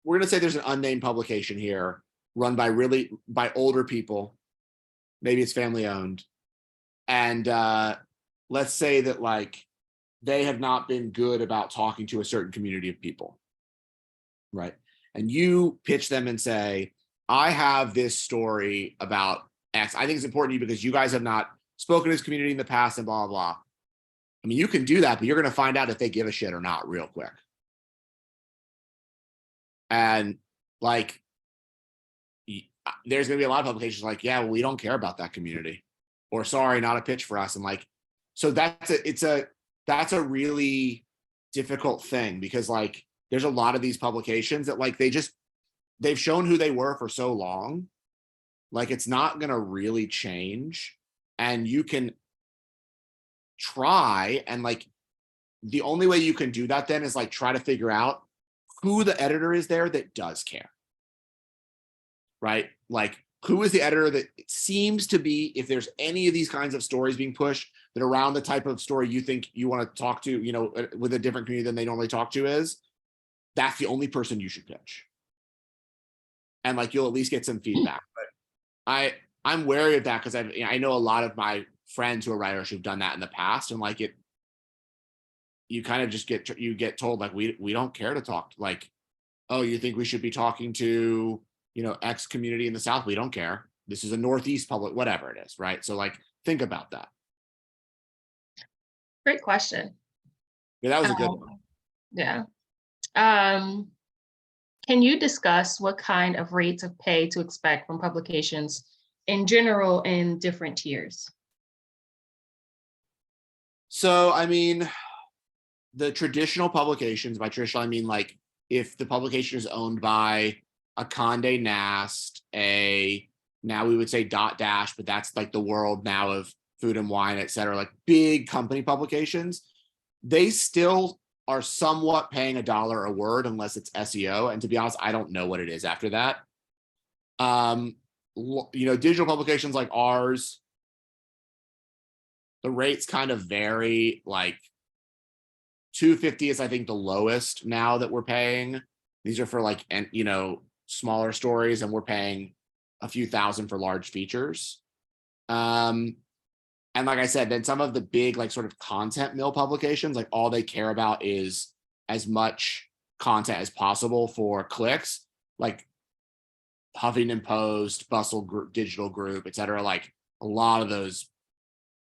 S3: we're going to say there's an unnamed publication here run by older people. Maybe it's family owned. And let's say that like they have not been good about talking to a certain community of people, right? And you pitch them and say, I have this story about X. I think it's important to you because you guys have not spoken to this community in the past and blah, blah, blah. I mean, you can do that, but you're going to find out if they give a shit or not real quick. And like, there's going to be a lot of publications like, yeah, well, we don't care about that community, or sorry, not a pitch for us. And like, so that's a really difficult thing because like, there's a lot of these publications that like, they've shown who they were for so long. Like, it's not going to really change. And you can try, and like, the only way you can do that then is like, try to figure out who the editor is there that does care. Right? Like, who is the editor that seems to be, if there's any of these kinds of stories being pushed that around the type of story you think you want to talk to, you know, with a different community than they normally talk to is, that's the only person you should pitch. And like, you'll at least get some feedback. But I'm wary of that because I know a lot of my friends who are writers who've done that in the past, and like you kind of just get told like, we don't care to talk. Like, oh, you think we should be talking to, you know, X community in the South? We don't care. This is a Northeast public, whatever it is, right? So like, think about that.
S1: Great question.
S3: Yeah, that was a good one.
S1: Yeah. Can you discuss what kind of rates of pay to expect from publications in general in different tiers?
S3: So, I mean, the traditional publications, by traditional, I mean like if the publication is owned by a Condé Nast, now we would say Dot Dash, but that's like the world now of Food and Wine, et cetera, like big company publications, they still are somewhat paying $1 a word unless it's SEO. And to be honest, I don't know what it is after that. You know, digital publications like ours, the rates kind of vary. Like $250 is, I think, the lowest now that we're paying. These are for like, and you know, smaller stories, and we're paying a few thousand for large features. And like I said, then some of the big like sort of content mill publications, like all they care about is as much content as possible for clicks, like Huffington Post, Bustle Group, Digital Group, et cetera. Like a lot of those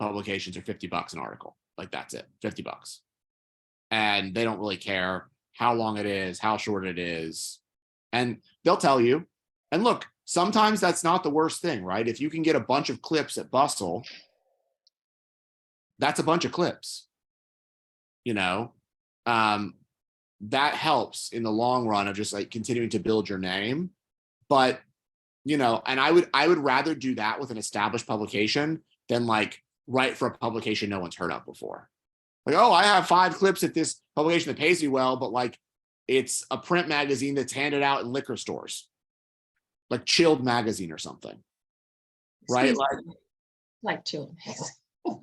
S3: publications are $50 an article. Like that's it, $50. And they don't really care how long it is, how short it is. And they'll tell you. And look, sometimes that's not the worst thing, right? If you can get a bunch of clips at Bustle, that's a bunch of clips, you know, that helps in the long run of just like continuing to build your name. But, you know, and I would rather do that with an established publication than like write for a publication no one's heard of before. Like, oh, I have 5 clips at this publication that pays me well, but like it's a print magazine that's handed out in liquor stores, like Chilled magazine or something, right?
S1: Like Chilled magazine.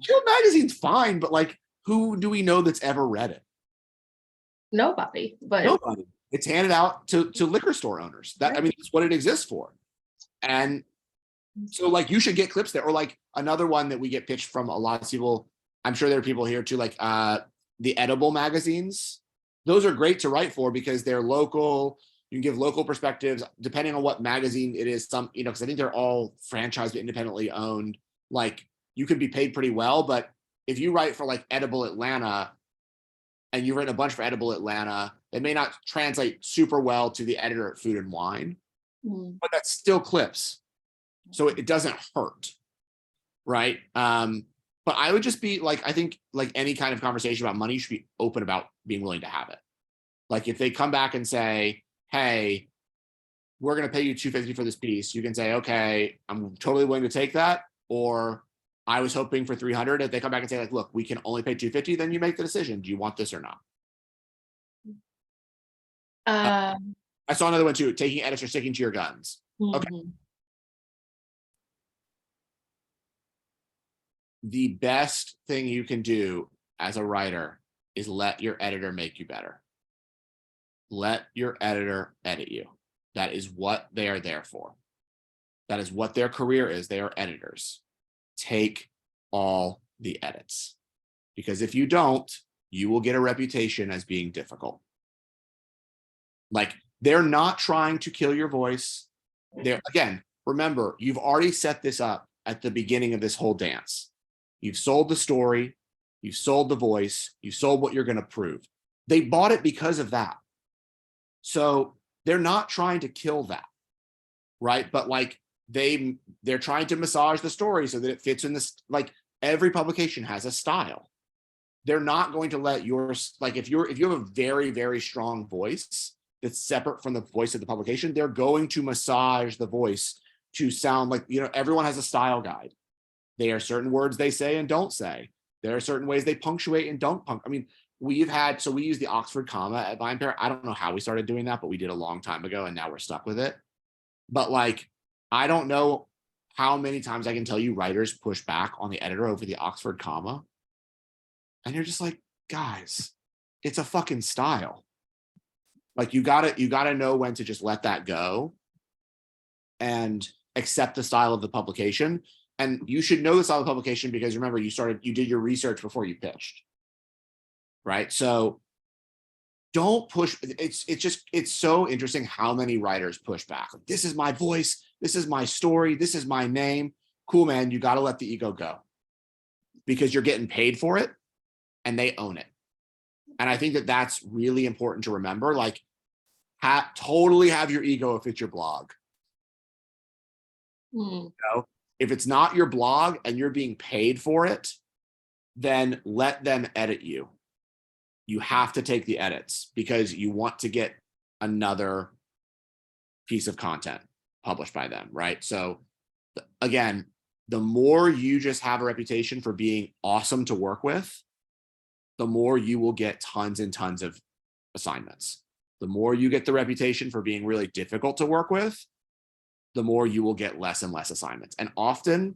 S3: Chilled magazine's fine, but like, who do we know that's ever read it?
S1: Nobody, but
S3: nobody. It's handed out to liquor store owners. That, I mean, that's what it exists for. And so like, you should get clips there. Or like another one that we get pitched from a lot of people, I'm sure there are people here too, like the edible magazines. Those are great to write for because they're local. You can give local perspectives depending on what magazine it is. Some, you know, because I think they're all franchised but independently owned. Like, you can be paid pretty well, but if you write for like Edible Atlanta and you've written a bunch for Edible Atlanta, it may not translate super well to the editor at Food and Wine, but that's still clips. So it doesn't hurt, right? But I would just be like, I think like any kind of conversation about money, you should be open about being willing to have it. Like if they come back and say, hey, we're going to pay you $250 for this piece, you can say, okay, I'm totally willing to take that. Or I was hoping for $300. If they come back and say like, look, we can only pay $250, then you make the decision. Do you want this or not? I saw another one too, taking edits or sticking to your guns. Okay. The best thing you can do as a writer is let your editor make you better. Let your editor edit you. That is what they are there for. That is what their career is. They are editors. Take all the edits. Because if you don't, you will get a reputation as being difficult. Like, they're not trying to kill your voice. They're, again, remember, you've already set this up at the beginning of this whole dance. You've sold the story, you've sold the voice, you sold what you're going to prove. They bought it because of that. So they're not trying to kill that, right? But like, they're trying to massage the story so that it fits in this, like, every publication has a style. They're not going to let yours, like, if you have a very, very strong voice that's separate from the voice of the publication, they're going to massage the voice to sound like, you know, everyone has a style guide. There are certain words they say and don't say. There are certain ways they punctuate and don't I mean, we use the Oxford comma at VinePair. I don't know how we started doing that, but we did a long time ago and now we're stuck with it. But like, I don't know how many times I can tell you writers push back on the editor over the Oxford comma. And you're just like, guys, it's a fucking style. Like, you gotta know when to just let that go and accept the style of the publication. And you should know the style of the publication because remember, you did your research before you pitched. Right. So don't push. It's so interesting how many writers push back. Like, this is my voice. This is my story. This is my name. Cool, man. You got to let the ego go because you're getting paid for it and they own it. And I think that that's really important to remember. Like, totally have your ego if it's your blog. You know, if it's not your blog and you're being paid for it, then let them edit you. You have to take the edits because you want to get another piece of content published by them, right? So again, the more you just have a reputation for being awesome to work with, the more you will get tons and tons of assignments. The more you get the reputation for being really difficult to work with, the more you will get less and less assignments. And often,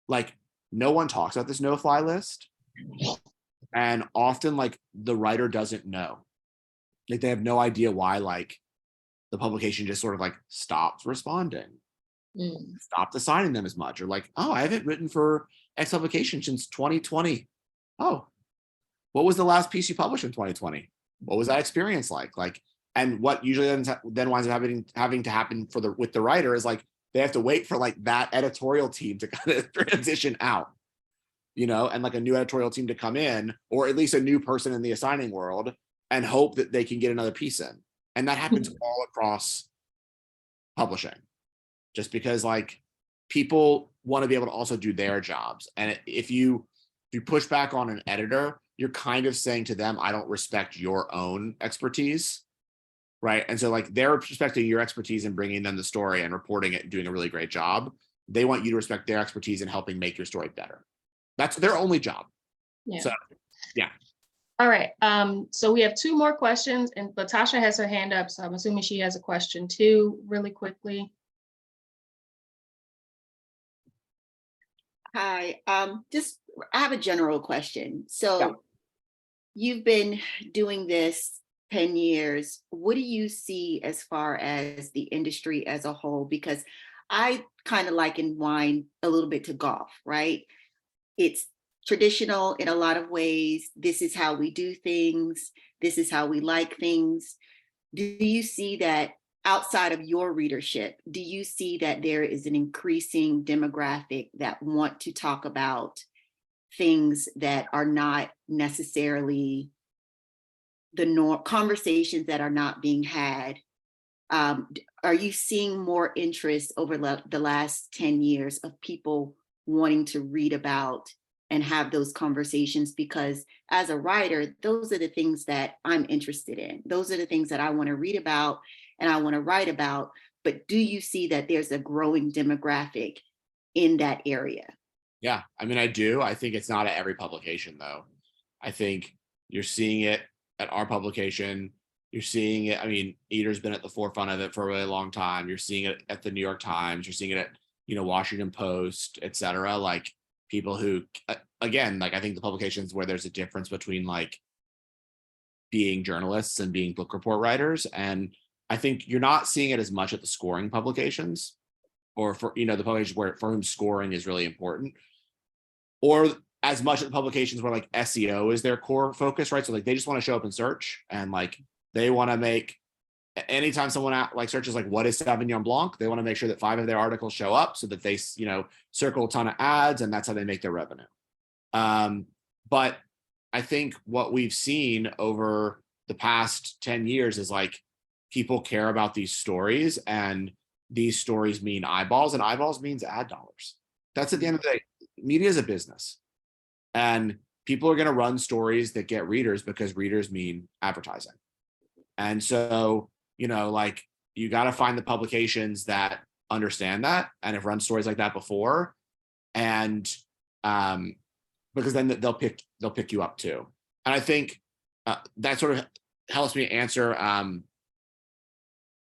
S3: like, no one talks about this no-fly list. And often, like, the writer doesn't know. Like, they have no idea why, like, the publication just sort of like stopped responding, stopped assigning them as much, or like, oh, I haven't written for X publication since 2020. Oh, what was the last piece you published in 2020? What was that experience like? Like, and what usually then winds up having to happen with the writer is like, they have to wait for like that editorial team to kind of transition out. You know, and like a new editorial team to come in, or at least a new person in the assigning world, and hope that they can get another piece in. And that happens all across publishing, just because like people want to be able to also do their jobs. And if you push back on an editor, you're kind of saying to them, I don't respect your own expertise. Right. And so like, they're respecting your expertise and bringing them the story and reporting it and doing a really great job. They want you to respect their expertise in helping make your story better. That's their only job.
S1: Yeah.
S3: So, yeah.
S1: All right. So we have two more questions, and Latasha has her hand up, so I'm assuming she has a question too, really quickly.
S4: Hi. I have a general question. So you've been doing this 10 years. What do you see as far as the industry as a whole? Because I kind of liken wine a little bit to golf, right? It's traditional in a lot of ways. This is how we do things. This is how we like things. Do you see that outside of your readership, do you see that there is an increasing demographic that want to talk about things that are not necessarily the norm, conversations that are not being had? Are you seeing more interest over the last 10 years of people wanting to read about and have those conversations? Because as a writer, those are the things that I'm interested in. Those are the things that I want to read about and I want to write about. But do you see that there's a growing demographic in that area?
S3: Yeah, I mean, I do. I think it's not at every publication, though. I think you're seeing it at our publication. You're seeing it. I mean, Teeter's been at the forefront of it for a really long time. You're seeing it at the New York Times. You're seeing it at, Washington Post, et cetera. Like, people who, again, like, I think the publications where there's a difference between like being journalists and being book report writers. And I think you're not seeing it as much at the scoring publications, or for, the publications for whom scoring is really important. or as much of the publications where like SEO is their core focus, right? So like they just want to show up in search, and like they want to make, anytime someone like searches like what is Sauvignon Blanc, they want to make sure that 5 of their articles show up so that they, you know, circle a ton of ads, and that's how they make their revenue. But I think what we've seen over the past 10 years is like people care about these stories, and these stories mean eyeballs, and eyeballs means ad dollars. That's at the end of the day, media is a business, and people are going to run stories that get readers because readers mean advertising. And so, you know, like you got to find the publications that understand that and have run stories like that before. And because then they'll pick you up too. And I think that sort of helps me answer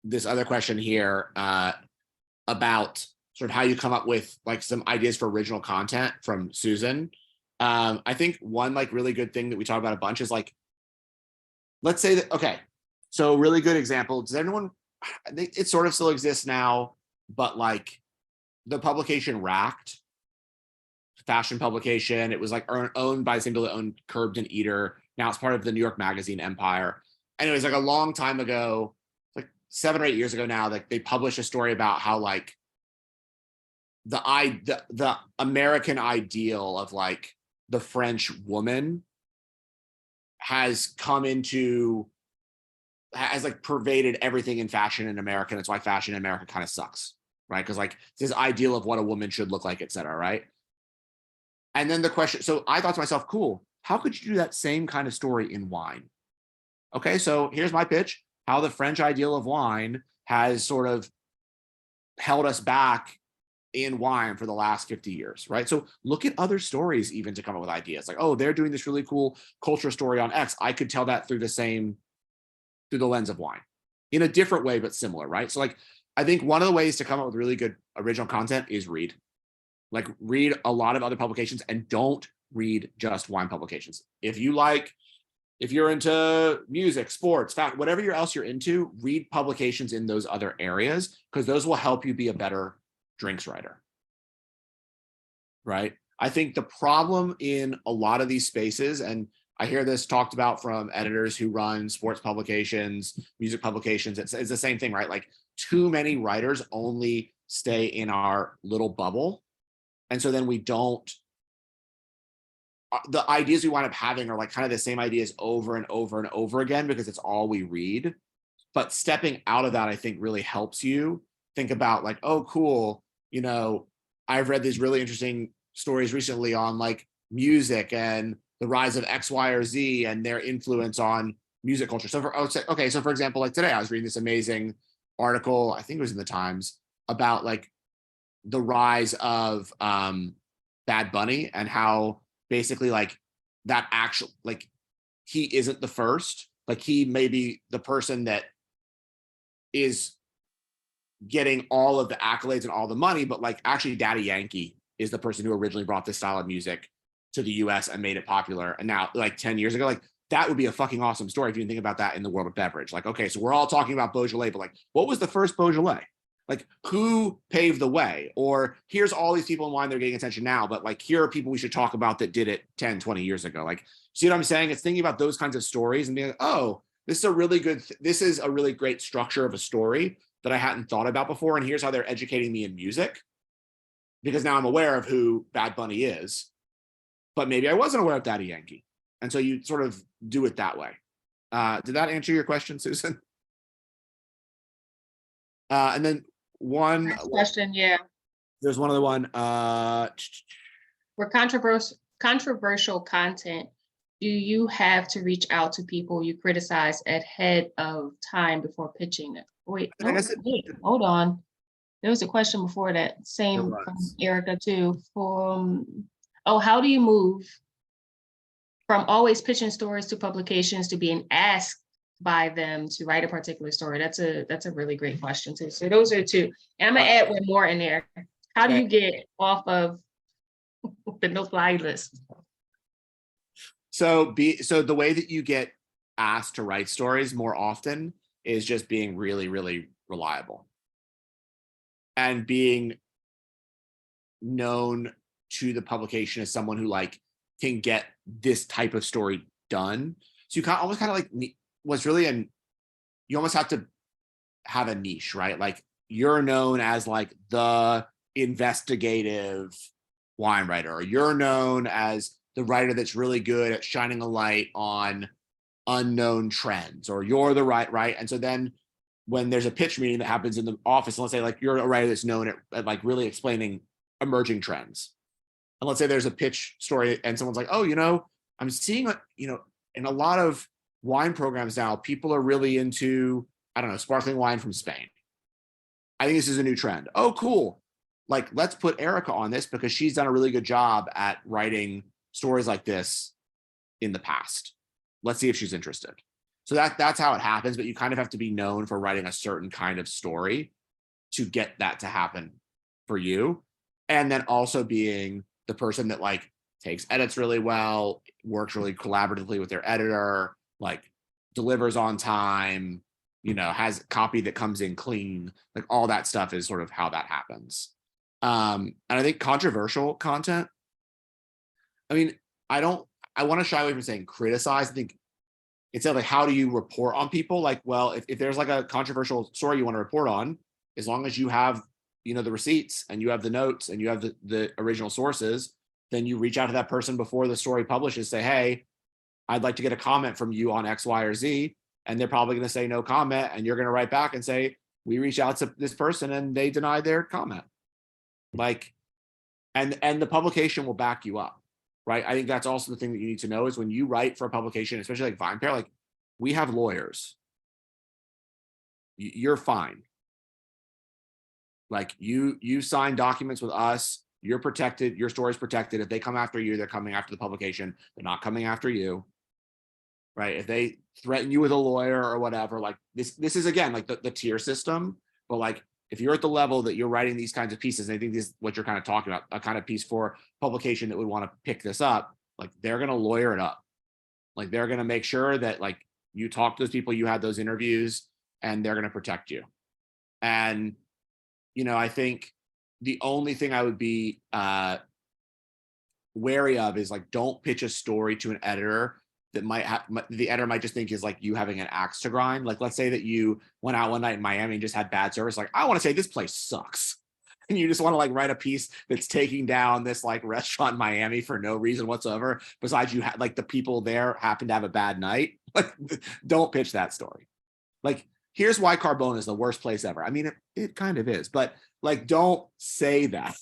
S3: this other question here about sort of how you come up with like some ideas for original content from Susan. I think one like really good thing that we talk about a bunch is like, let's say that, okay, so really good example. Does anyone, I think it sort of still exists now, but like the publication Racked, fashion publication, it was like owned by the same people that owned Curbed and Eater. Now it's part of the New York Magazine empire. And it was like a long time ago, like 7 or 8 years ago now, like they published a story about how like the American ideal of like the French woman has like pervaded everything in fashion in America. And it's why fashion in America kind of sucks, right? Because like this ideal of what a woman should look like, et cetera, right? And then the question, so I thought to myself, cool, how could you do that same kind of story in wine? Okay, so here's my pitch, how the French ideal of wine has sort of held us back in wine for the last 50 years, right? So look at other stories even to come up with ideas. Like, oh, they're doing this really cool culture story on X. I could tell that through the lens of wine in a different way, but similar, right? So like, I think one of the ways to come up with really good original content is read a lot of other publications, and don't read just wine publications. If you're into music, sports, whatever else you're into, read publications in those other areas, because those will help you be a better drinks writer, right? I think the problem in a lot of these spaces, and I hear this talked about from editors who run sports publications, music publications, it's the same thing, right? Like too many writers only stay in our little bubble. And so then we don't, the ideas we wind up having are like kind of the same ideas over and over and over again, because it's all we read. But stepping out of that, I think really helps you think about like, oh, cool. You know, I've read these really interesting stories recently on like music and the rise of X, Y, or Z and their influence on music culture. So for example, like today I was reading this amazing article, I think it was in the Times, about like the rise of Bad Bunny, and how basically like that actual, like he isn't the first, like he may be the person that is getting all of the accolades and all the money, but like actually Daddy Yankee is the person who originally brought this style of music to the US and made it popular. And now like 10 years ago, like that would be a fucking awesome story if you think about that in the world of beverage. Like, okay, so we're all talking about Beaujolais, but like what was the first Beaujolais? Like who paved the way? Or here's all these people in wine, they're getting attention now, but like here are people we should talk about that did it 10, 20 years ago. Like, see what I'm saying? It's thinking about those kinds of stories and being like, oh, this is a really great structure of a story that I hadn't thought about before. And here's how they're educating me in music, because now I'm aware of who Bad Bunny is, but maybe I wasn't aware of Daddy Yankee. And so you sort of do it that way. Did that answer your question, Susan? And then one
S1: Next question, yeah.
S3: There's one other one.
S1: For controversial content, do you have to reach out to people you criticize ahead of time before pitching it? Wait, hold on. There was a question before that, same from Erica too. How do you move from always pitching stories to publications to being asked by them to write a particular story? That's a really great question too. So those are two. And I'm gonna add one more in there. How do you get off of the no-fly list?
S3: So the way that you get asked to write stories more often is just being really, really reliable and being known to the publication as someone who like can get this type of story done. So you almost kind of like was really you almost have to have a niche, right? Like you're known as like the investigative wine writer, or you're known as the writer that's really good at shining a light on unknown trends, or you're the right. And so then when there's a pitch meeting that happens in the office, and let's say like you're a writer that's known at like really explaining emerging trends. And let's say there's a pitch story and someone's like, oh, I'm seeing, in a lot of wine programs now, people are really into, I don't know, sparkling wine from Spain. I think this is a new trend. Oh, cool. Like, let's put Erica on this because she's done a really good job at writing stories like this in the past. Let's see if she's interested. So that's how it happens, but you kind of have to be known for writing a certain kind of story to get that to happen for you. And then also being the person that like takes edits really well, works really collaboratively with their editor, like delivers on time, has copy that comes in clean, like all that stuff is sort of how that happens. And I think controversial content, I mean, I want to shy away from saying criticize. I think it's like, how do you report on people? Like, well, if there's like a controversial story you want to report on, as long as you have, the receipts and you have the notes and you have the original sources, then you reach out to that person before the story publishes, say, hey, I'd like to get a comment from you on X, Y, or Z. And they're probably going to say no comment. And you're going to write back and say, we reached out to this person and they denied their comment. Like, and the publication will back you up, right? I think that's also the thing that you need to know is when you write for a publication, especially like VinePair, like we have lawyers. You're fine. Like you sign documents with us, you're protected, your story's protected. If they come after you, they're coming after the publication. They're not coming after you, right? If they threaten you with a lawyer or whatever, like this is again, like the tier system, but like if you're at the level that you're writing these kinds of pieces, and I think this is what you're kind of talking about, a kind of piece for publication that would want to pick this up, like they're going to lawyer it up. Like they're going to make sure that like you talk to those people, you had those interviews, and they're going to protect you. And I think the only thing I would be wary of is like, don't pitch a story to an editor that the editor might just think is like you having an axe to grind. Like, let's say that you went out one night in Miami and just had bad service. Like, I want to say this place sucks. And you just want to like write a piece that's taking down this like restaurant in Miami for no reason whatsoever. Besides you had like the people there happen to have a bad night. Like, don't pitch that story. Like, here's why Carbone is the worst place ever. I mean, it kind of is, but like, don't say that,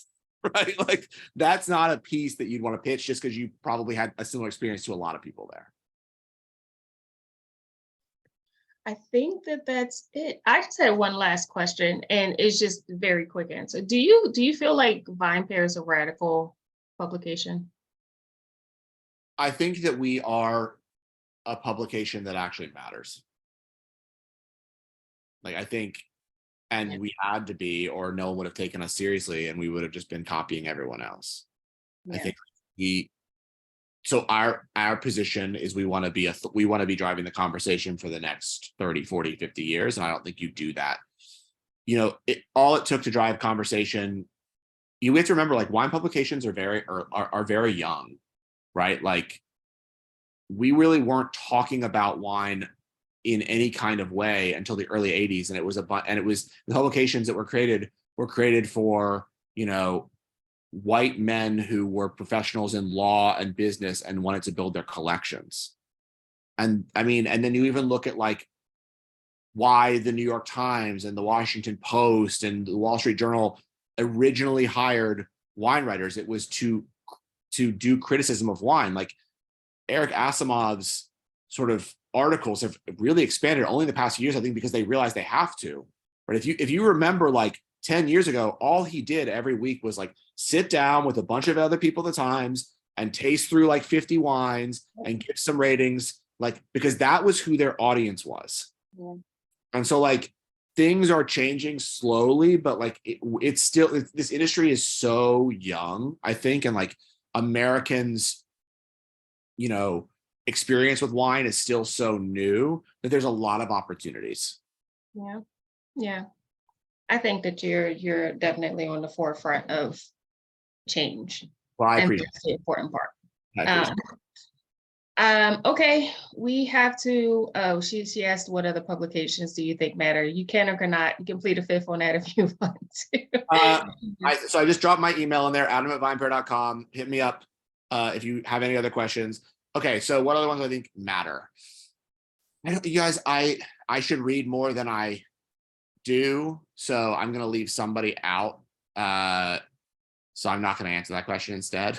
S3: right? Like, that's not a piece that you'd want to pitch just because you probably had a similar experience to a lot of people there.
S1: I think that's it. I just had one last question, and it's just a very quick answer. Do you feel like VinePair is a radical publication?
S3: I think that we are a publication that actually matters. Like, I think, and we had to be, or no one would have taken us seriously, and we would have just been copying everyone else. I think so our position is we want to be driving the conversation for the next 30, 40, 50 years. And I don't think you do that. All it took to drive conversation, you have to remember, like, wine publications are very young, right? Like, we really weren't talking about wine in any kind of way until the early 80s. And it was the publications that were created for, white men who were professionals in law and business and wanted to build their collections. And I mean, and then you even look at like why the New York Times and the Washington Post and the Wall Street Journal originally hired wine writers. It was to do criticism of wine. Like Eric Asimov's sort of articles have really expanded only in the past few years, I think, because they realized they have to. But if you remember, like 10 years ago, all he did every week was like sit down with a bunch of other people at the Times and taste through like 50 wines and give some ratings, like, because that was who their audience was. Yeah. And so like things are changing slowly, but like it's still, this industry is so young, I think, and like Americans, experience with wine is still so new that there's a lot of opportunities.
S1: Yeah. I think that you're definitely on the forefront of change.
S3: Well, I
S1: And
S3: appreciate
S1: that's the important part.
S3: it. I appreciate
S1: Okay, we have to, oh, she asked what other publications do you think matter? You can or cannot, you can plead a fifth on that if you want to.
S3: So I just dropped my email in there, adam@vinepair.com. Hit me up if you have any other questions. Okay, so what other ones I think matter? You guys, I should read more than I do, so I'm gonna leave somebody out. So I'm not gonna answer that question instead.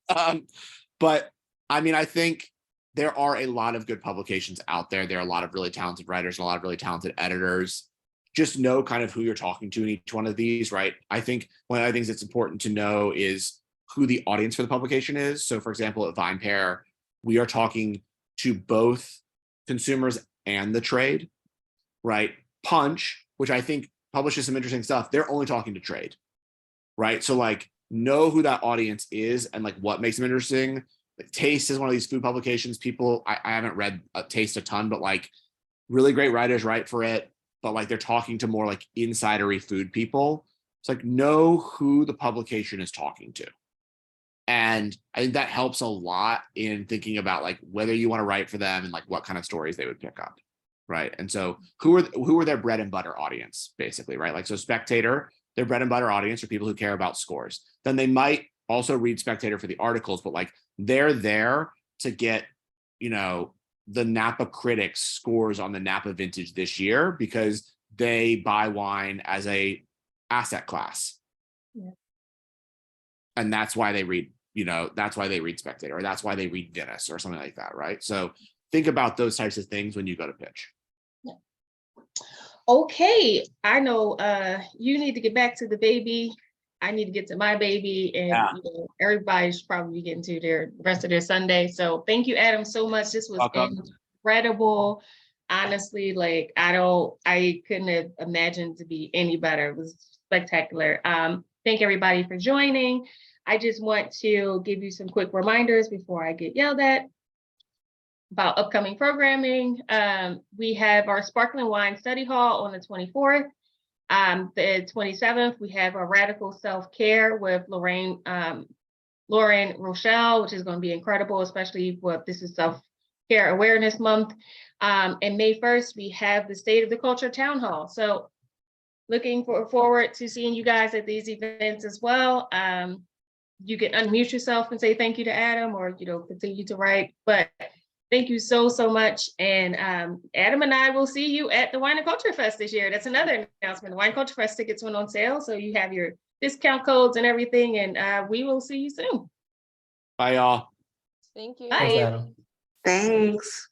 S3: But I mean, I think there are a lot of good publications out there. There are a lot of really talented writers and a lot of really talented editors. Just know kind of who you're talking to in each one of these, right? I think one of the things that's important to know is who the audience for the publication is. So for example, at VinePair, we are talking to both consumers and the trade, right? Punch, which I think publishes some interesting stuff, they're only talking to trade, right? So like know who that audience is and like what makes them interesting. Like, Taste is one of these food publications. People, I haven't read Taste a ton, but like really great writers write for it, but like they're talking to more like insidery food people. It's like know who the publication is talking to. And I think that helps a lot in thinking about like whether you want to write for them and like what kind of stories they would pick up. Right. And so who are their bread and butter audience, basically, right? Like so Spectator, their bread and butter audience are people who care about scores. Then they might also read Spectator for the articles, but like they're there to get, you know, the Napa critics scores on the Napa vintage this year because they buy wine as a asset class.
S1: Yeah.
S3: And that's why they read, you know, that's why they read Spectator, or that's why they read Guinness or something like that, right? So think about those types of things when you go to pitch.
S1: Yeah. Okay, I know you need to get back to the baby. I need to get to my baby, and you know, everybody's probably getting to their rest of their Sunday. So thank you, Adam, so much. This was incredible. Honestly, like I couldn't have imagined to be any better. It was spectacular. Thank everybody for joining. I just want to give you some quick reminders before I get yelled at about upcoming programming. We have our Sparkling Wine Study Hall on the 24th. The 27th, we have a Radical Self-Care with Lauren Rochelle, which is going to be incredible, especially what this is Self-Care Awareness Month. And May 1st, we have the State of the Culture Town Hall. So looking forward to seeing you guys at these events as well. You can unmute yourself and say thank you to Adam, or continue to write. But thank you so much. And Adam and I will see you at the Wine and Culture Fest this year. That's another announcement. The Wine and Culture Fest tickets went on sale, so you have your discount codes and everything. And we will see you soon.
S3: Bye, y'all.
S5: Thank you.
S1: Bye.
S2: Thanks, Adam.
S4: Thanks.